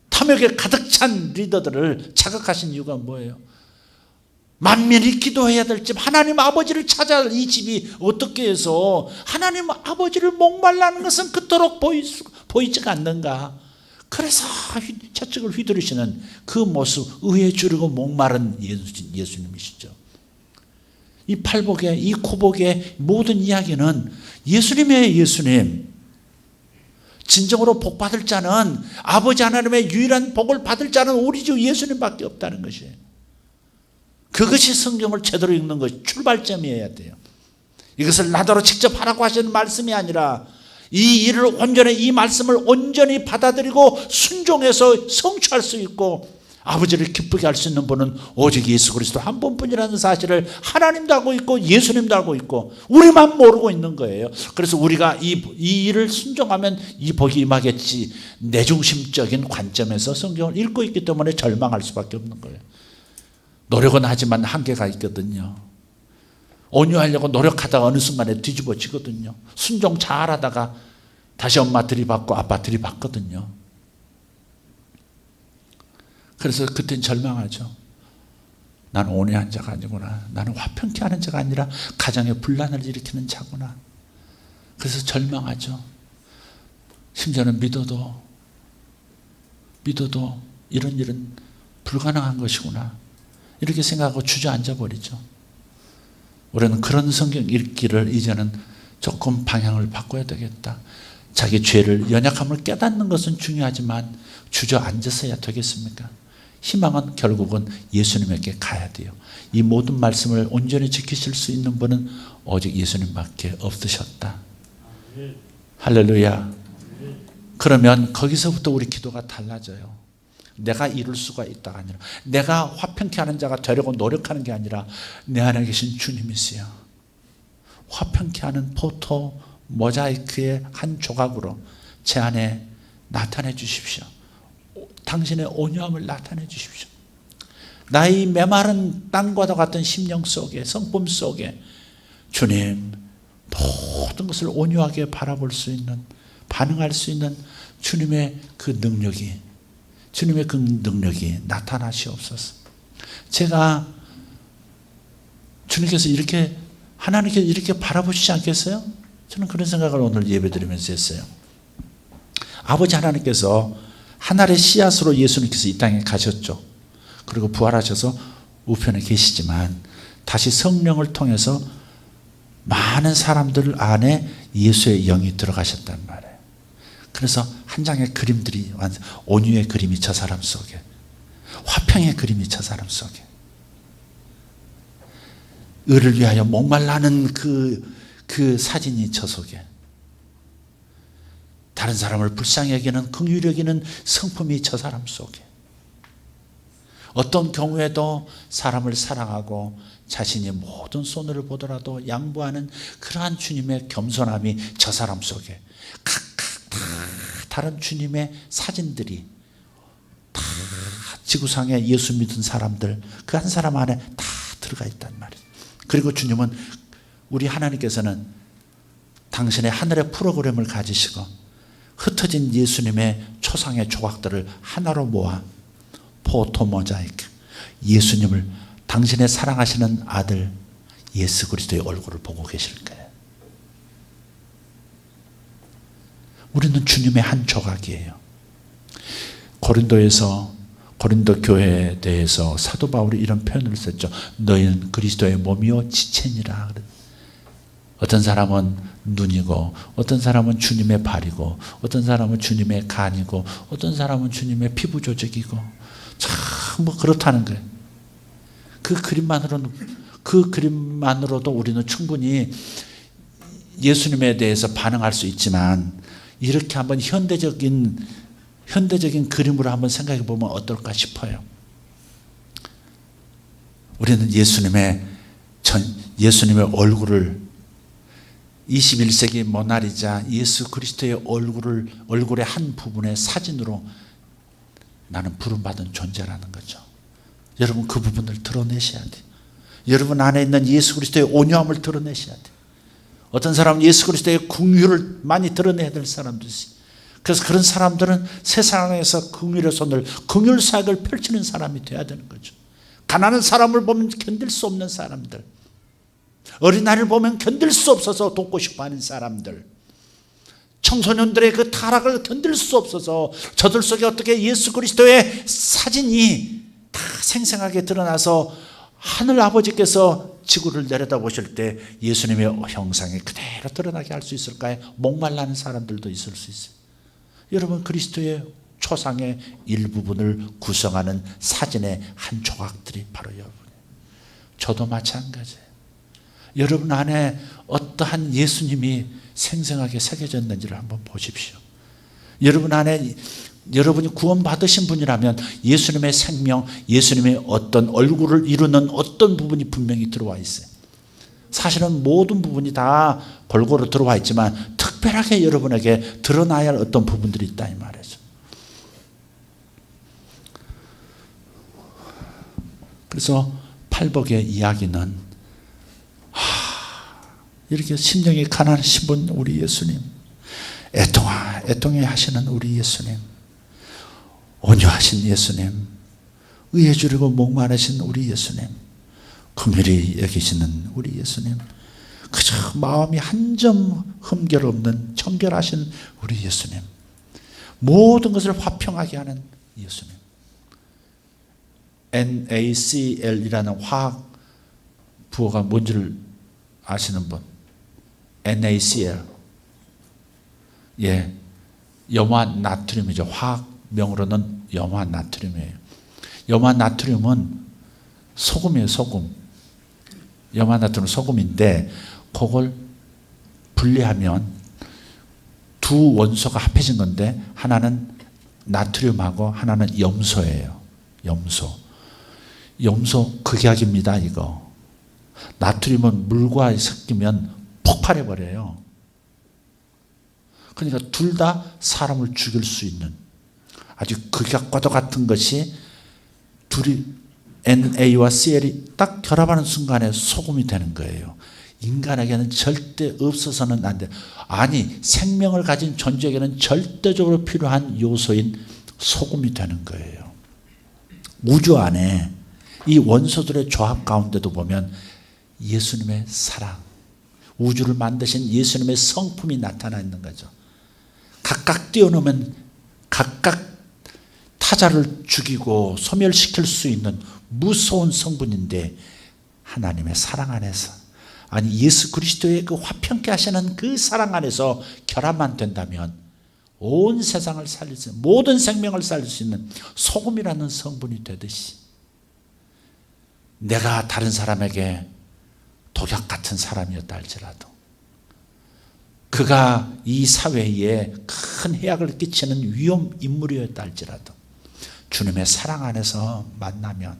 Speaker 2: 탐욕에 가득 찬 리더들을 자극하신 이유가 뭐예요? 만민이 기도해야 될 집, 하나님 아버지를 찾아야 할 이 집이 어떻게 해서 하나님 아버지를 목말라는 것은 그토록 보이지가 않는가? 그래서 채찍을 휘두르시는 그 모습, 의에 주르고 목마른 예수님이시죠. 이 팔복의, 이 구복의 모든 이야기는 예수님의 예수님. 진정으로 복 받을 자는, 아버지 하나님의 유일한 복을 받을 자는 우리 주 예수님밖에 없다는 것이에요. 그것이 성경을 제대로 읽는 것이 출발점이어야 돼요. 이것을 나더러 직접 하라고 하시는 말씀이 아니라 이 일을 온전히, 이 말씀을 온전히 받아들이고 순종해서 성취할 수 있고 아버지를 기쁘게 할 수 있는 분은 오직 예수 그리스도 한 분뿐이라는 사실을 하나님도 알고 있고 예수님도 알고 있고 우리만 모르고 있는 거예요. 그래서 우리가 이 일을 순종하면 이 복이 임하겠지, 내중심적인 관점에서 성경을 읽고 있기 때문에 절망할 수밖에 없는 거예요. 노력은 하지만 한계가 있거든요. 온유하려고 노력하다가 어느 순간에 뒤집어지거든요. 순종 잘하다가 다시 엄마 들이받고 아빠 들이받거든요. 그래서 그땐 절망하죠. 나는 온유한 자가 아니구나. 나는 화평케 하는 자가 아니라 가정에 분란을 일으키는 자구나. 그래서 절망하죠. 심지어는 믿어도 이런 일은 불가능한 것이구나. 이렇게 생각하고 주저앉아 버리죠. 우리는 그런 성경 읽기를 이제는 조금 방향을 바꿔야 되겠다. 자기 죄를, 연약함을 깨닫는 것은 중요하지만 주저앉아서야 되겠습니까? 희망은 결국은 예수님에게 가야 돼요. 이 모든 말씀을 온전히 지키실 수 있는 분은 오직 예수님밖에 없으셨다. 할렐루야. 그러면 거기서부터 우리 기도가 달라져요. 내가 이룰 수가 있다가 아니라, 내가 화평케 하는 자가 되려고 노력하는 게 아니라 내 안에 계신 주님이세요. 화평케 하는 포토 모자이크의 한 조각으로 제 안에 나타내 주십시오. 당신의 온유함을 나타내 주십시오. 나의 메마른 땅과도 같은 심령 속에, 성품 속에 주님, 모든 것을 온유하게 바라볼 수 있는, 반응할 수 있는 주님의 그 능력이 나타나시옵소서. 제가 주님께서 이렇게, 하나님께서 이렇게 바라보시지 않겠어요? 저는 그런 생각을 오늘 예배드리면서 했어요. 아버지 하나님께서 하늘의 씨앗으로 예수님께서 이 땅에 가셨죠. 그리고 부활하셔서 우편에 계시지만 다시 성령을 통해서 많은 사람들 안에 예수의 영이 들어가셨단 말이에요. 그래서 한 장의 그림들이, 온유의 그림이 저 사람 속에, 화평의 그림이 저 사람 속에, 의를 위하여 목말라는 그 사진이 저 속에, 다른 사람을 불쌍히 여기는 긍휼히 여기는 성품이 저 사람 속에, 어떤 경우에도 사람을 사랑하고 자신이 모든 손해를 보더라도 양보하는 그러한 주님의 겸손함이 저 사람 속에 각각 다 다른 주님의 사진들이 다 지구상에 예수 믿은 사람들 그 한 사람 안에 다 들어가 있단 말이에요. 그리고 주님은 우리 하나님께서는 당신의 하늘의 프로그램을 가지시고 흩어진 예수님의 초상의 조각들을 하나로 모아 포토 모자이크 예수님을 당신의 사랑하시는 아들 예수 그리스도의 얼굴을 보고 계실 거예요. 우리는 주님의 한 조각이에요. 고린도 교회에 대해서 사도 바울이 이런 표현을 썼죠. 너희는 그리스도의 몸이요 지체니라. 어떤 사람은 눈이고 어떤 사람은 주님의 발이고 어떤 사람은 주님의 간이고 어떤 사람은 주님의 피부 조직이고 참 뭐 그렇다는 거예요. 그 그림만으로도 우리는 충분히 예수님에 대해서 반응할 수 있지만 이렇게 한번 현대적인 그림으로 한번 생각해 보면 어떨까 싶어요. 우리는 예수님의 얼굴을 21세기 모나리자 예수 그리스도의 얼굴의 한 부분의 사진으로 나는 부름받은 존재라는 거죠. 여러분 그 부분을 드러내셔야 돼요. 여러분 안에 있는 예수 그리스도의 온유함을 드러내셔야 돼요. 어떤 사람은 예수 그리스도의 긍휼을 많이 드러내야 될 사람도 있어요. 그래서 그런 사람들은 세상에서 긍휼의 손을 긍휼 사역을 펼치는 사람이 돼야 되는 거죠. 가난한 사람을 보면 견딜 수 없는 사람들, 어린아이를 보면 견딜 수 없어서 돕고 싶어하는 사람들, 청소년들의 그 타락을 견딜 수 없어서 저들 속에 어떻게 예수 그리스도의 사진이 다 생생하게 드러나서 하늘 아버지께서 지구를 내려다보실 때 예수님의 형상이 그대로 드러나게 할 수 있을까요? 목말라는 사람들도 있을 수 있어요. 여러분 그리스도의 초상의 일부분을 구성하는 사진의 한 조각들이 바로 여러분이에요. 저도 마찬가지예요. 여러분 안에 어떠한 예수님이 생생하게 새겨졌는지를 한번 보십시오. 여러분 안에 여러분이 구원받으신 분이라면 예수님의 생명, 예수님의 어떤 얼굴을 이루는 어떤 부분이 분명히 들어와 있어요. 사실은 모든 부분이 다 골고루 들어와 있지만 특별하게 여러분에게 드러나야 할 어떤 부분들이 있다 이 말이죠. 그래서 팔복의 이야기는 이렇게 심령이 가난하신 분 우리 예수님, 애통해 하시는 우리 예수님, 온유하신 예수님, 의에 주리고 목마르신 우리 예수님, 긍휼히 여기시는 우리 예수님, 그저 마음이 한 점 흠결 없는 청결하신 우리 예수님, 모든 것을 화평하게 하는 예수님. NaCl이라는 화학 부호가 뭔지를 아시는 분? NaCl. 예, 염화 나트륨이죠. 화학명으로는 염화 나트륨이에요. 염화 나트륨은 소금이에요, 소금. 염화 나트륨은 소금인데 그걸 분리하면 두 원소가 합해진 건데 하나는 나트륨하고 하나는 염소예요. 염소 극약입니다, 이거. 나트륨은 물과 섞이면 폭발해 버려요. 그러니까 둘 다 사람을 죽일 수 있는 아주 극약과도 같은 것이 둘이 NA와 CL이 딱 결합하는 순간에 소금이 되는 거예요. 인간에게는 절대 없어서는 안 돼. 아니, 생명을 가진 존재에게는 절대적으로 필요한 요소인 소금이 되는 거예요. 우주 안에 이 원소들의 조합 가운데도 보면 예수님의 사랑, 우주를 만드신 예수님의 성품이 나타나 있는 거죠. 각각 뛰어넘으면 각각 타자를 죽이고 소멸시킬 수 있는 무서운 성분인데 하나님의 사랑 안에서, 아니 예수 그리스도의 그 화평케 하시는 그 사랑 안에서 결합만 된다면 온 세상을 살릴 수 있는, 모든 생명을 살릴 수 있는 소금이라는 성분이 되듯이 내가 다른 사람에게 독약 같은 사람이었다 할지라도 그가 이 사회에 큰 해악을 끼치는 위험 인물이었다 할지라도 주님의 사랑 안에서 만나면,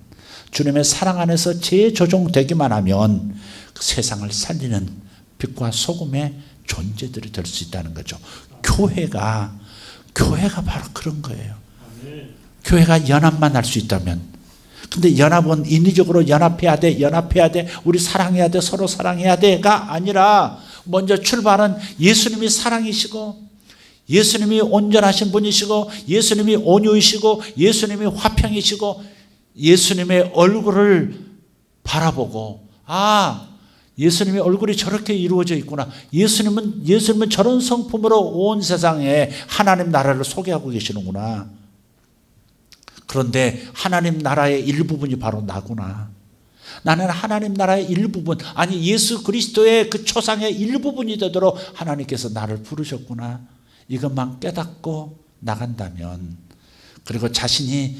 Speaker 2: 주님의 사랑 안에서 재조종되기만 하면 그 세상을 살리는 빛과 소금의 존재들이 될 수 있다는 거죠. 교회가 바로 그런 거예요. 교회가 연합만 할 수 있다면. 근데 연합은 인위적으로 연합해야 돼, 우리 사랑해야 돼, 서로 사랑해야 돼가 아니라 먼저 출발은 예수님이 사랑이시고, 예수님이 온전하신 분이시고, 예수님이 온유이시고, 예수님이 화평이시고, 예수님의 얼굴을 바라보고, 예수님의 얼굴이 저렇게 이루어져 있구나. 예수님은 저런 성품으로 온 세상에 하나님 나라를 소개하고 계시는구나. 그런데 하나님 나라의 일부분이 바로 나구나. 나는 하나님 나라의 일부분, 아니 예수 그리스도의 그 초상의 일부분이 되도록 하나님께서 나를 부르셨구나. 이것만 깨닫고 나간다면, 그리고 자신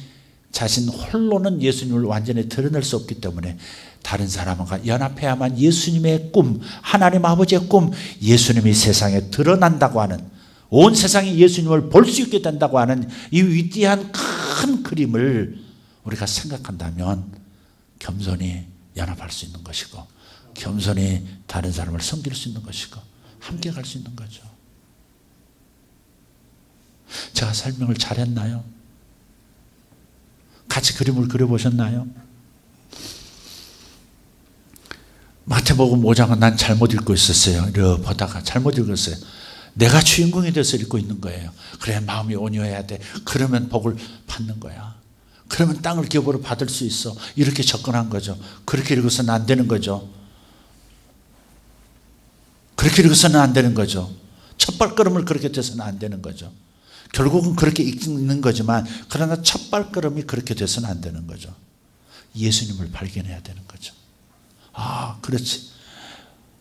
Speaker 2: 홀로는 예수님을 완전히 드러낼 수 없기 때문에 다른 사람과 연합해야만 예수님의 꿈, 하나님 아버지의 꿈, 예수님이 세상에 드러난다고 하는, 온 세상이 예수님을 볼 수 있게 된다고 하는 이 위대한 큰 그림을 우리가 생각한다면 겸손히 연합할 수 있는 것이고, 겸손히 다른 사람을 섬길 수 있는 것이고, 함께 갈 수 있는 거죠. 제가 설명을 잘했나요? 같이 그림을 그려보셨나요? 마태복음 5장은 난 잘못 읽고 있었어요. 이렇게 보다가 잘못 읽었어요. 내가 주인공이 돼서 읽고 있는 거예요. 그래, 마음이 온유해야 돼. 그러면 복을 받는 거야. 그러면 땅을 기업으로 받을 수 있어. 이렇게 접근한 거죠. 그렇게 읽어서는 안 되는 거죠. 그렇게 읽어서는 안 되는 거죠. 첫 발걸음을 그렇게 돼서는 안 되는 거죠. 결국은 그렇게 읽는 거지만, 그러나 첫 발걸음이 그렇게 돼서는 안 되는 거죠. 예수님을 발견해야 되는 거죠. 그렇지.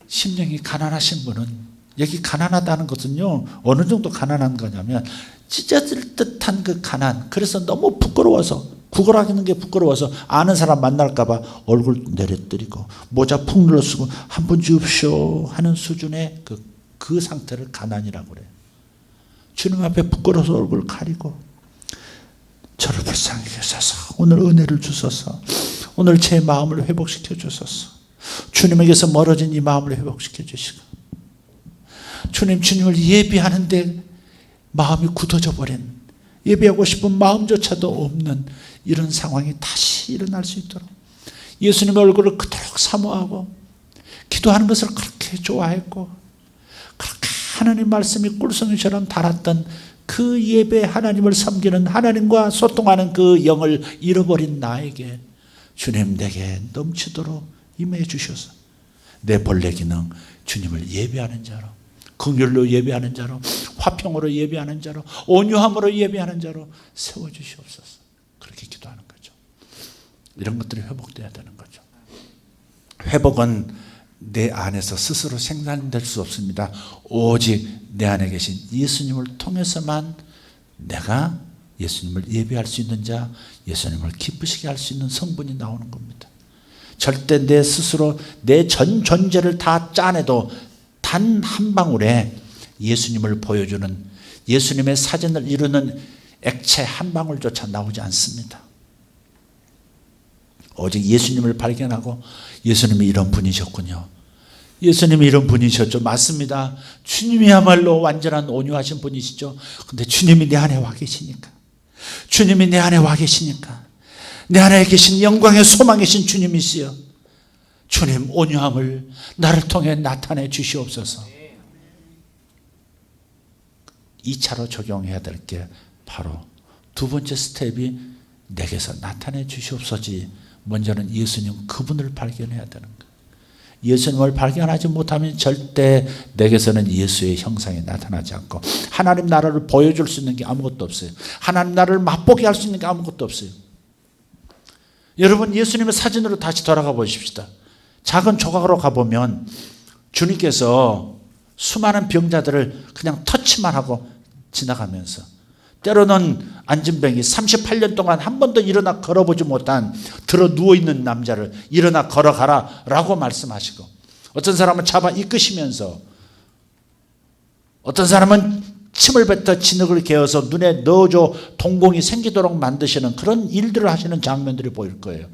Speaker 2: 심령이 가난하신 분은, 여기 가난하다는 것은요, 어느 정도 가난한 거냐면 찢어질 듯한 그 가난. 그래서 너무 부끄러워서, 구걸하는 게 부끄러워서 아는 사람 만날까 봐 얼굴 내려뜨리고 모자 푹 눌러 쓰고 한 번 주십시오 하는 수준의 그 상태를 가난이라고 그래요. 주님 앞에 부끄러워서 얼굴 가리고, 저를 불쌍히 여기소서, 오늘 은혜를 주소서, 오늘 제 마음을 회복시켜 주소서, 주님에게서 멀어진 이 마음을 회복시켜 주시고, 주님을 예비하는데 마음이 굳어져 버린, 예배하고 싶은 마음조차도 없는 이런 상황이 다시 일어날 수 있도록, 예수님의 얼굴을 그토록 사모하고 기도하는 것을 그렇게 좋아했고, 그렇게 하나님 말씀이 꿀송이처럼 달았던 그 예배, 하나님을 섬기는, 하나님과 소통하는 그 영을 잃어버린 나에게 주님 내게 넘치도록 임해 주셔서 내 본래 기능, 주님을 예배하는 자로, 긍휼로 예배하는 자로, 화평으로 예배하는 자로, 온유함으로 예배하는 자로 세워주시옵소서. 그렇게 기도하는 거죠. 이런 것들이 회복돼야 되는 거죠. 회복은 내 안에서 스스로 생산될 수 없습니다. 오직 내 안에 계신 예수님을 통해서만 내가 예수님을 예배할 수 있는 자, 예수님을 기쁘시게 할 수 있는 성분이 나오는 겁니다. 절대 내 스스로 내 전 존재를 다 짜내도 단 한 방울에 예수님을 보여주는, 예수님의 사진을 이루는 액체 한 방울조차 나오지 않습니다. 오직 예수님을 발견하고, 예수님이 이런 분이셨군요, 예수님이 이런 분이셨죠. 맞습니다. 주님이야말로 완전한 온유하신 분이시죠. 근데 주님이 내 안에 와 계시니까, 주님이 내 안에 와 계시니까, 내 안에 계신 영광의 소망이신 주님이시여, 주님 온유함을 나를 통해 나타내 주시옵소서. 2차로 적용해야 될 게 바로 두 번째 스텝이 내게서 나타내 주시옵소지. 먼저는 예수님 그분을 발견해야 되는 거예요. 예수님을 발견하지 못하면 절대 내게서는 예수의 형상이 나타나지 않고, 하나님 나라를 보여줄 수 있는 게 아무것도 없어요. 하나님 나라를 맛보게 할 수 있는 게 아무것도 없어요. 여러분, 예수님의 사진으로 다시 돌아가 보십시다. 작은 조각으로 가보면 주님께서 수많은 병자들을 그냥 터치만 하고 지나가면서, 때로는 안진병이 38년 동안 한 번도 일어나 걸어보지 못한 들어 누워있는 남자를 일어나 걸어가라 라고 말씀하시고, 어떤 사람은 잡아 이끄시면서, 어떤 사람은 침을 뱉어 진흙을 개어서 눈에 넣어줘 동공이 생기도록 만드시는 그런 일들을 하시는 장면들이 보일 거예요.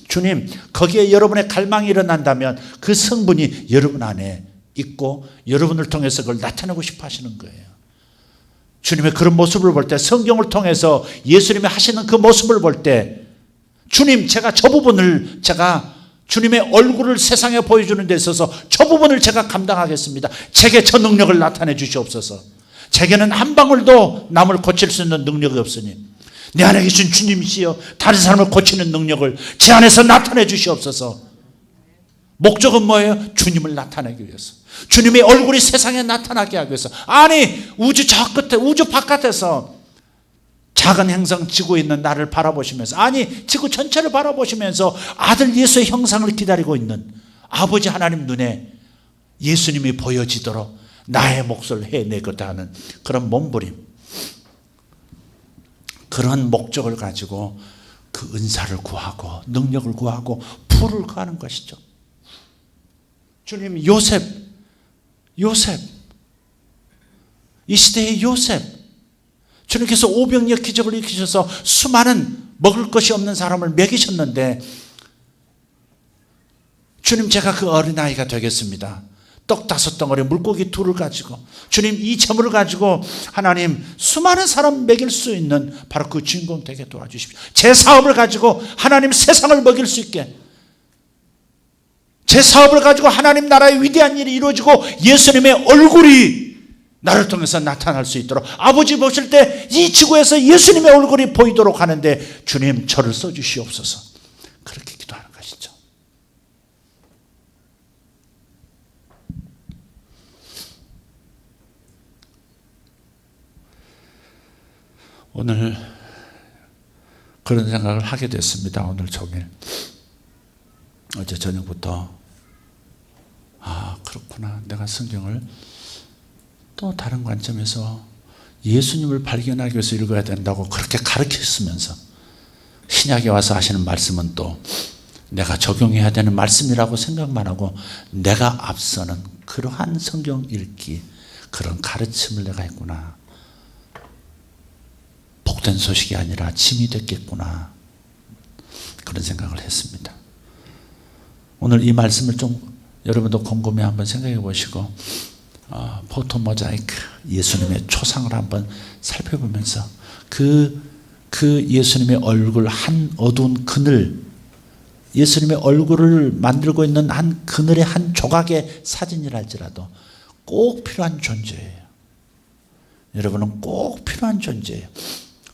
Speaker 2: 주님, 거기에 여러분의 갈망이 일어난다면 그 성분이 여러분 안에 있고 여러분을 통해서 그걸 나타내고 싶어 하시는 거예요. 주님의 그런 모습을 볼 때, 성경을 통해서 예수님이 하시는 그 모습을 볼 때, 주님, 제가 저 부분을 주님의 얼굴을 세상에 보여주는 데 있어서 저 부분을 제가 감당하겠습니다. 제게 저 능력을 나타내 주시옵소서. 제게는 한 방울도 남을 고칠 수 있는 능력이 없으니 내 안에 계신 주님이시여, 다른 사람을 고치는 능력을 제 안에서 나타내 주시옵소서. 목적은 뭐예요? 주님을 나타내기 위해서, 주님의 얼굴이 세상에 나타나게 하기 위해서. 아니, 우주 저 끝에, 우주 바깥에서 작은 행성 지구에 있는 나를 바라보시면서, 아니 지구 전체를 바라보시면서 아들 예수의 형상을 기다리고 있는 아버지 하나님 눈에 예수님이 보여지도록 나의 몫을 해내겠다 하는 그런 몸부림, 그런 목적을 가지고 그 은사를 구하고 능력을 구하고 풀을 구하는 것이죠. 주님, 요셉, 이 시대의 요셉, 주님께서 오병이어 기적을 일으키셔서 수많은 먹을 것이 없는 사람을 먹이셨는데, 주님, 제가 그 어린아이가 되겠습니다. 떡 5덩어리, 물고기 2를 가지고, 주님, 이 재물을 가지고 하나님 수많은 사람 먹일 수 있는 바로 그 주인공 되게 도와주십시오. 제 사업을 가지고 하나님 세상을 먹일 수 있게, 제 사업을 가지고 하나님 나라의 위대한 일이 이루어지고 예수님의 얼굴이 나를 통해서 나타날 수 있도록, 아버지 보실 때 이 지구에서 예수님의 얼굴이 보이도록 하는데 주님, 저를 써주시옵소서. 그렇게 기도하는 것이죠. 오늘 그런 생각을 하게 됐습니다. 오늘 종일, 어제 저녁부터 그렇구나, 내가 성경을 또 다른 관점에서 예수님을 발견하기 위해서 읽어야 된다고 그렇게 가르쳤으면서, 신약에 와서 하시는 말씀은 또 내가 적용해야 되는 말씀이라고 생각만 하고 내가 앞서는 그러한 성경 읽기, 그런 가르침을 내가 했구나, 복된 소식이 아니라 짐이 됐겠구나, 그런 생각을 했습니다. 오늘 이 말씀을 좀 여러분도 곰곰이 한번 생각해 보시고, 포토 모자이크, 예수님의 초상을 한번 살펴보면서 그 예수님의 얼굴, 한 어두운 그늘, 예수님의 얼굴을 만들고 있는 한 그늘의 한 조각의 사진이랄지라도 꼭 필요한 존재예요. 여러분은 꼭 필요한 존재예요.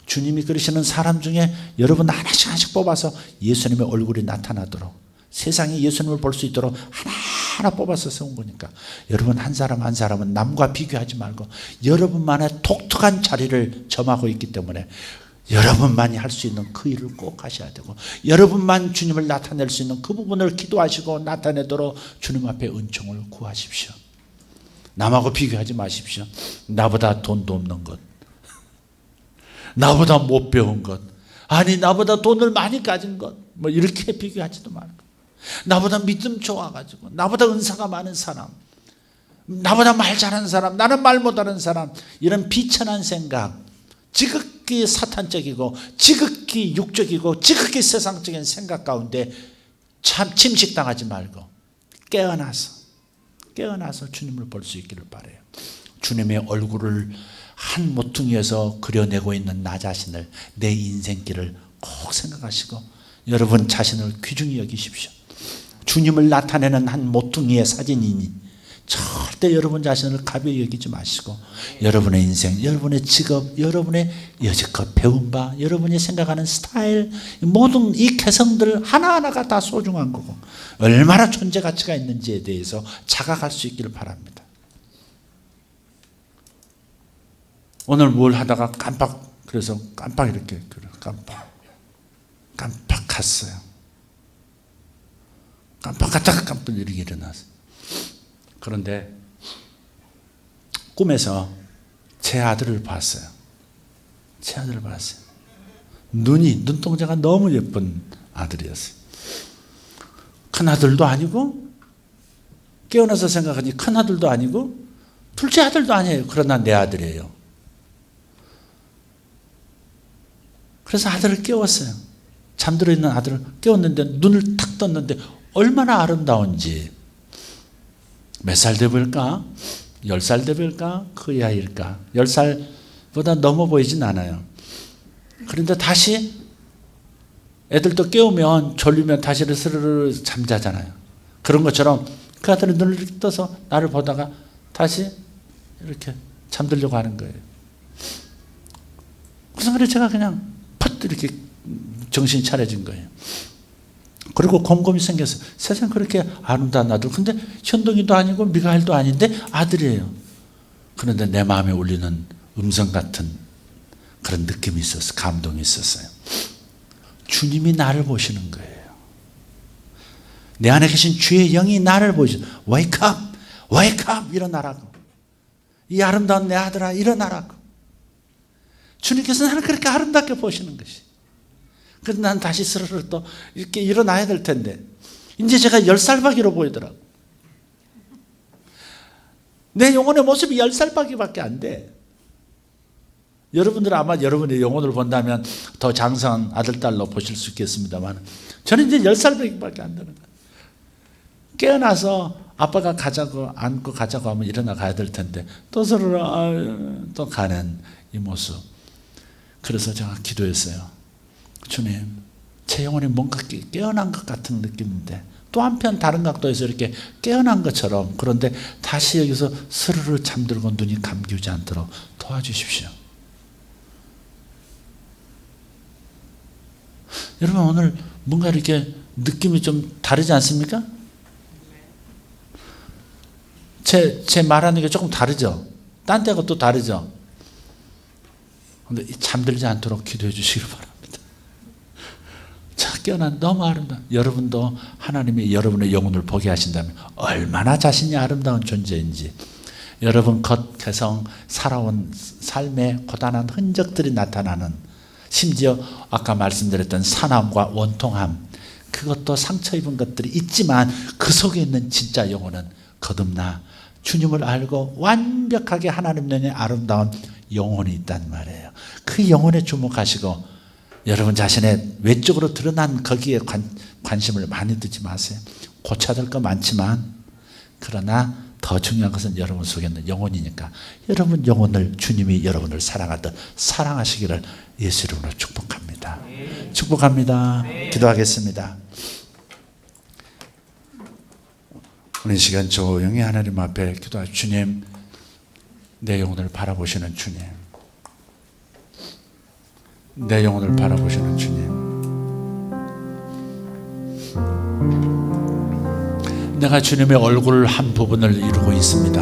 Speaker 2: 주님이 그러시는 사람 중에 여러분 하나씩 뽑아서 예수님의 얼굴이 나타나도록, 세상에 예수님을 볼 수 있도록 하나하나 뽑아서 세운 거니까, 여러분 한 사람 한 사람은 남과 비교하지 말고 여러분만의 독특한 자리를 점하고 있기 때문에 여러분만이 할 수 있는 그 일을 꼭 하셔야 되고, 여러분만 주님을 나타낼 수 있는 그 부분을 기도하시고 나타내도록 주님 앞에 은총을 구하십시오. 남하고 비교하지 마십시오. 나보다 돈도 없는 것, 나보다 못 배운 것, 아니 나보다 돈을 많이 가진 것, 뭐 이렇게 비교하지도 말고, 나보다 믿음 좋아가지고, 나보다 은사가 많은 사람, 나보다 말 잘하는 사람, 나는 말 못하는 사람, 이런 비천한 생각, 지극히 사탄적이고 지극히 육적이고 지극히 세상적인 생각 가운데 참 침식당하지 말고 깨어나서 주님을 볼 수 있기를 바라요. 주님의 얼굴을 한 모퉁이에서 그려내고 있는 나 자신을, 내 인생길을 꼭 생각하시고 여러분 자신을 귀중히 여기십시오. 주님을 나타내는 한 모퉁이의 사진이니 절대 여러분 자신을 가벼이 여기지 마시고, 여러분의 인생, 여러분의 직업, 여러분의 여지껏 배운 바, 여러분이 생각하는 스타일, 모든 이 개성들 하나하나가 다 소중한 거고 얼마나 존재 가치가 있는지에 대해서 자각할 수 있기를 바랍니다. 오늘 뭘 하다가 그래서 깜빡 이렇게 깜빡 갔어요. 깜빡 갔다가 깜빡 이렇게 일어났어요. 그런데 꿈에서 제 아들을 봤어요. 눈동자가 너무 예쁜 아들이었어요. 큰아들도 아니고, 깨어나서 생각하니 큰아들도 아니고 둘째 아들도 아니에요. 그러나 내 아들이에요. 그래서 아들을 깨웠어요. 잠들어 있는 아들을 깨웠는데 눈을 탁 떴는데 얼마나 아름다운지. 몇 살 돼 보일까? 10살 돼 보일까? 그 아이일까? 10살보다 넘어 보이진 않아요. 그런데 다시 애들도 깨우면 졸리면 다시 스르르 잠자잖아요. 그런 것처럼 그 아들이 눈을 이렇게 떠서 나를 보다가 다시 이렇게 잠들려고 하는 거예요. 그 순간에 제가 그냥 팍 이렇게 정신이 차려진 거예요. 그리고 곰곰이 생겼어요. 세상 그렇게 아름다운 아들. 근데 현동이도 아니고 미가엘도 아닌데 아들이에요. 그런데 내 마음에 울리는 음성 같은 그런 느낌이 있었어요. 감동이 있었어요. 주님이 나를 보시는 거예요. 내 안에 계신 주의 영이 나를 보시는 거예요. Wake up! Wake up! 일어나라고. 이 아름다운 내 아들아 일어나라고. 주님께서 나를 그렇게 아름답게 보시는 것이. 그래서 난 다시 스르르 또 이렇게 일어나야 될 텐데 이제 제가 10살박이로 보이더라고. 내 영혼의 모습이 10살박이밖에 안 돼. 여러분들은 아마 여러분의 영혼을 본다면 더 장성한 아들, 딸로 보실 수 있겠습니다만 저는 이제 10살밖에 안 되는 거예요. 깨어나서 아빠가 가자고 안고 가자고 하면 일어나 가야 될 텐데 또 스르르 또 가는 이 모습. 그래서 제가 기도했어요. 주님, 제 영혼이 뭔가 깨어난 것 같은 느낌인데 또 한편 다른 각도에서 이렇게 깨어난 것처럼 그런데 다시 여기서 스르르 잠들고 눈이 감기지 않도록 도와주십시오. 여러분 오늘 뭔가 이렇게 느낌이 좀 다르지 않습니까? 제 말하는 게 조금 다르죠? 딴 때하고 또 다르죠? 그런데 잠들지 않도록 기도해 주시기 바랍니다. 자, 깨어난 너무 아름다워. 여러분도 하나님이 여러분의 영혼을 보게 하신다면 얼마나 자신이 아름다운 존재인지 여러분 겉 개성 살아온 삶의 고단한 흔적들이 나타나는 심지어 아까 말씀드렸던 사남과 원통함 그것도 상처 입은 것들이 있지만 그 속에 있는 진짜 영혼은 거듭나 주님을 알고 완벽하게 하나님 눈에 아름다운 영혼이 있단 말이에요. 그 영혼에 주목하시고 여러분 자신의 외적으로 드러난 거기에 관심을 많이 두지 마세요. 고쳐야 될 거 많지만 그러나 더 중요한 것은 여러분 속에 있는 영혼이니까 여러분 영혼을 주님이 여러분을 사랑하듯 사랑하시기를 예수 이름으로 축복합니다. 축복합니다. 기도하겠습니다. 오늘 시간 조용히 하나님 앞에 기도하 주님 내 영혼을 바라보시는 주님 내 영혼을 바라보시는 주님 내가 주님의 얼굴 한 부분을 이루고 있습니다.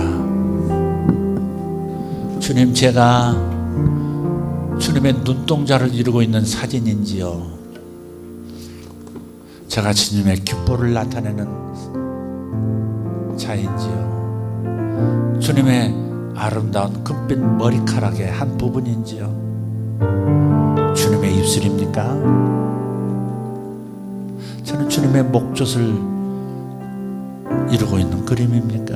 Speaker 2: 주님 제가 주님의 눈동자를 이루고 있는 사진인지요 제가 주님의 귓볼을 나타내는 자인지요 주님의 아름다운 금빛 머리카락의 한 부분인지요 주님의 입술입니까? 저는 주님의 목젖을 이루고 있는 그림입니까?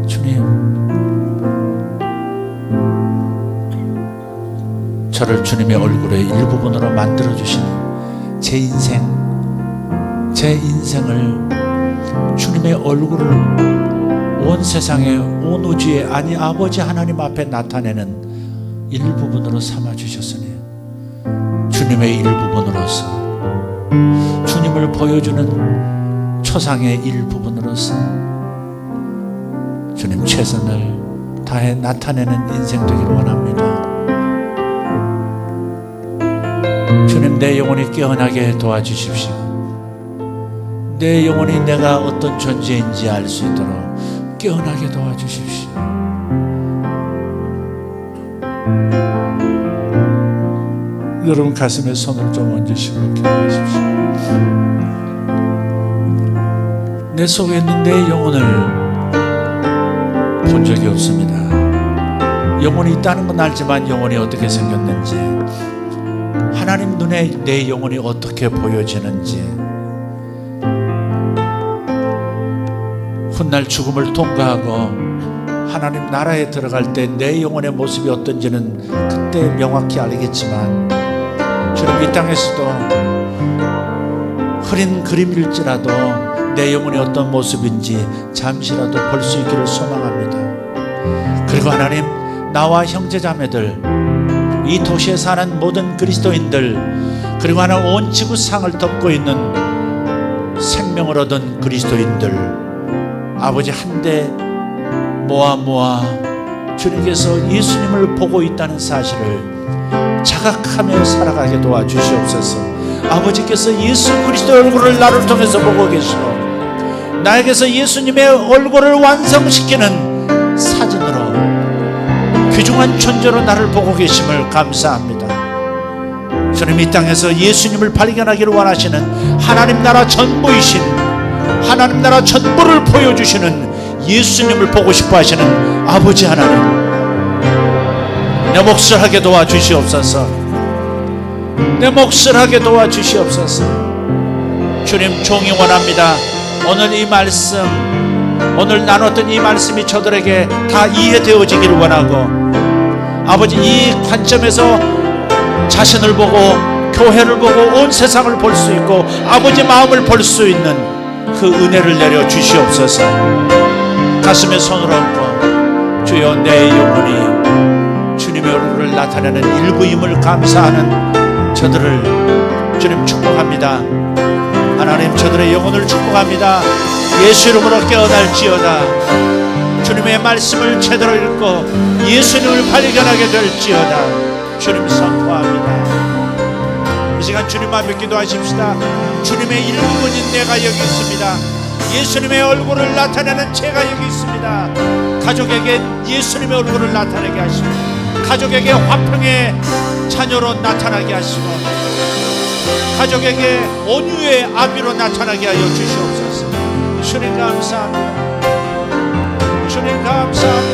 Speaker 2: 주님 저를 주님의 얼굴의 일부분으로 만들어 주시는 제 인생을 주님의 얼굴을 온 세상에 온 우주에 아니 아버지 하나님 앞에 나타내는 일부분으로 삼아 주셨으니 주님의 일부분으로서 주님을 보여주는 초상의 일부분으로서 주님 최선을 다해 나타내는 인생 되기를 원합니다. 주님 내 영혼이 깨어나게 도와주십시오. 내 영혼이 내가 어떤 존재인지 알 수 있도록 깨어나게 도와주십시오. 여러분 가슴에 손을 좀 얹으시고 기도하십시오. 내 속에 있는 내 영혼을 본 적이 없습니다. 영혼이 있다는 건 알지만 영혼이 어떻게 생겼는지 하나님 눈에 내 영혼이 어떻게 보여지는지 훗날 죽음을 통과하고 하나님 나라에 들어갈 때 내 영혼의 모습이 어떤지는 그때 명확히 알겠지만 주님 이 땅에서도 흐린 그림일지라도 내 영혼이 어떤 모습인지 잠시라도 볼 수 있기를 소망합니다. 그리고 하나님 나와 형제자매들 이 도시에 사는 모든 그리스도인들 그리고 하나님 온 지구상을 덮고 있는 생명을 얻은 그리스도인들 아버지 한데 모아 주님께서 예수님을 보고 있다는 사실을 자각하며 살아가게 도와주시옵소서. 아버지께서 예수 그리스도의 얼굴을 나를 통해서 보고 계시고 나에게서 예수님의 얼굴을 완성시키는 사진으로 귀중한 존재로 나를 보고 계심을 감사합니다. 주님 이 땅에서 예수님을 발견하기를 원하시는 하나님 나라 전부이신 하나님 나라 전부를 보여주시는 예수님을 보고 싶어 하시는 아버지 하나님 내 몫을 하게 도와주시옵소서. 내 몫을 하게 도와주시옵소서. 주님 종이 원합니다. 오늘 이 말씀 오늘 나눴던 이 말씀이 저들에게 다 이해되어지기를 원하고 아버지 이 관점에서 자신을 보고 교회를 보고 온 세상을 볼 수 있고 아버지 마음을 볼 수 있는 그 은혜를 내려 주시옵소서. 가슴에 손을 얹고 주여 내 영혼이 주님의 얼굴을 나타내는 일부임을 감사하는 저들을 주님 축복합니다. 하나님 저들의 영혼을 축복합니다. 예수 이름으로 깨어날지어다. 주님의 말씀을 제대로 읽고 예수님을 발견하게 될지어다. 주님 선포합니다. 이 시간 주님 앞에 기도하십시다. 주님의 일부분인 내가 여기 있습니다. 예수님의 얼굴을 나타내는 제가 여기 있습니다. 가족에게 예수님의 얼굴을 나타내게 하시고 가족에게 화평의 자녀로 나타나게 하시고 가족에게 온유의 아비로 나타나게 하여 주시옵소서. 주님 감사합니다. 주님 감사합니다.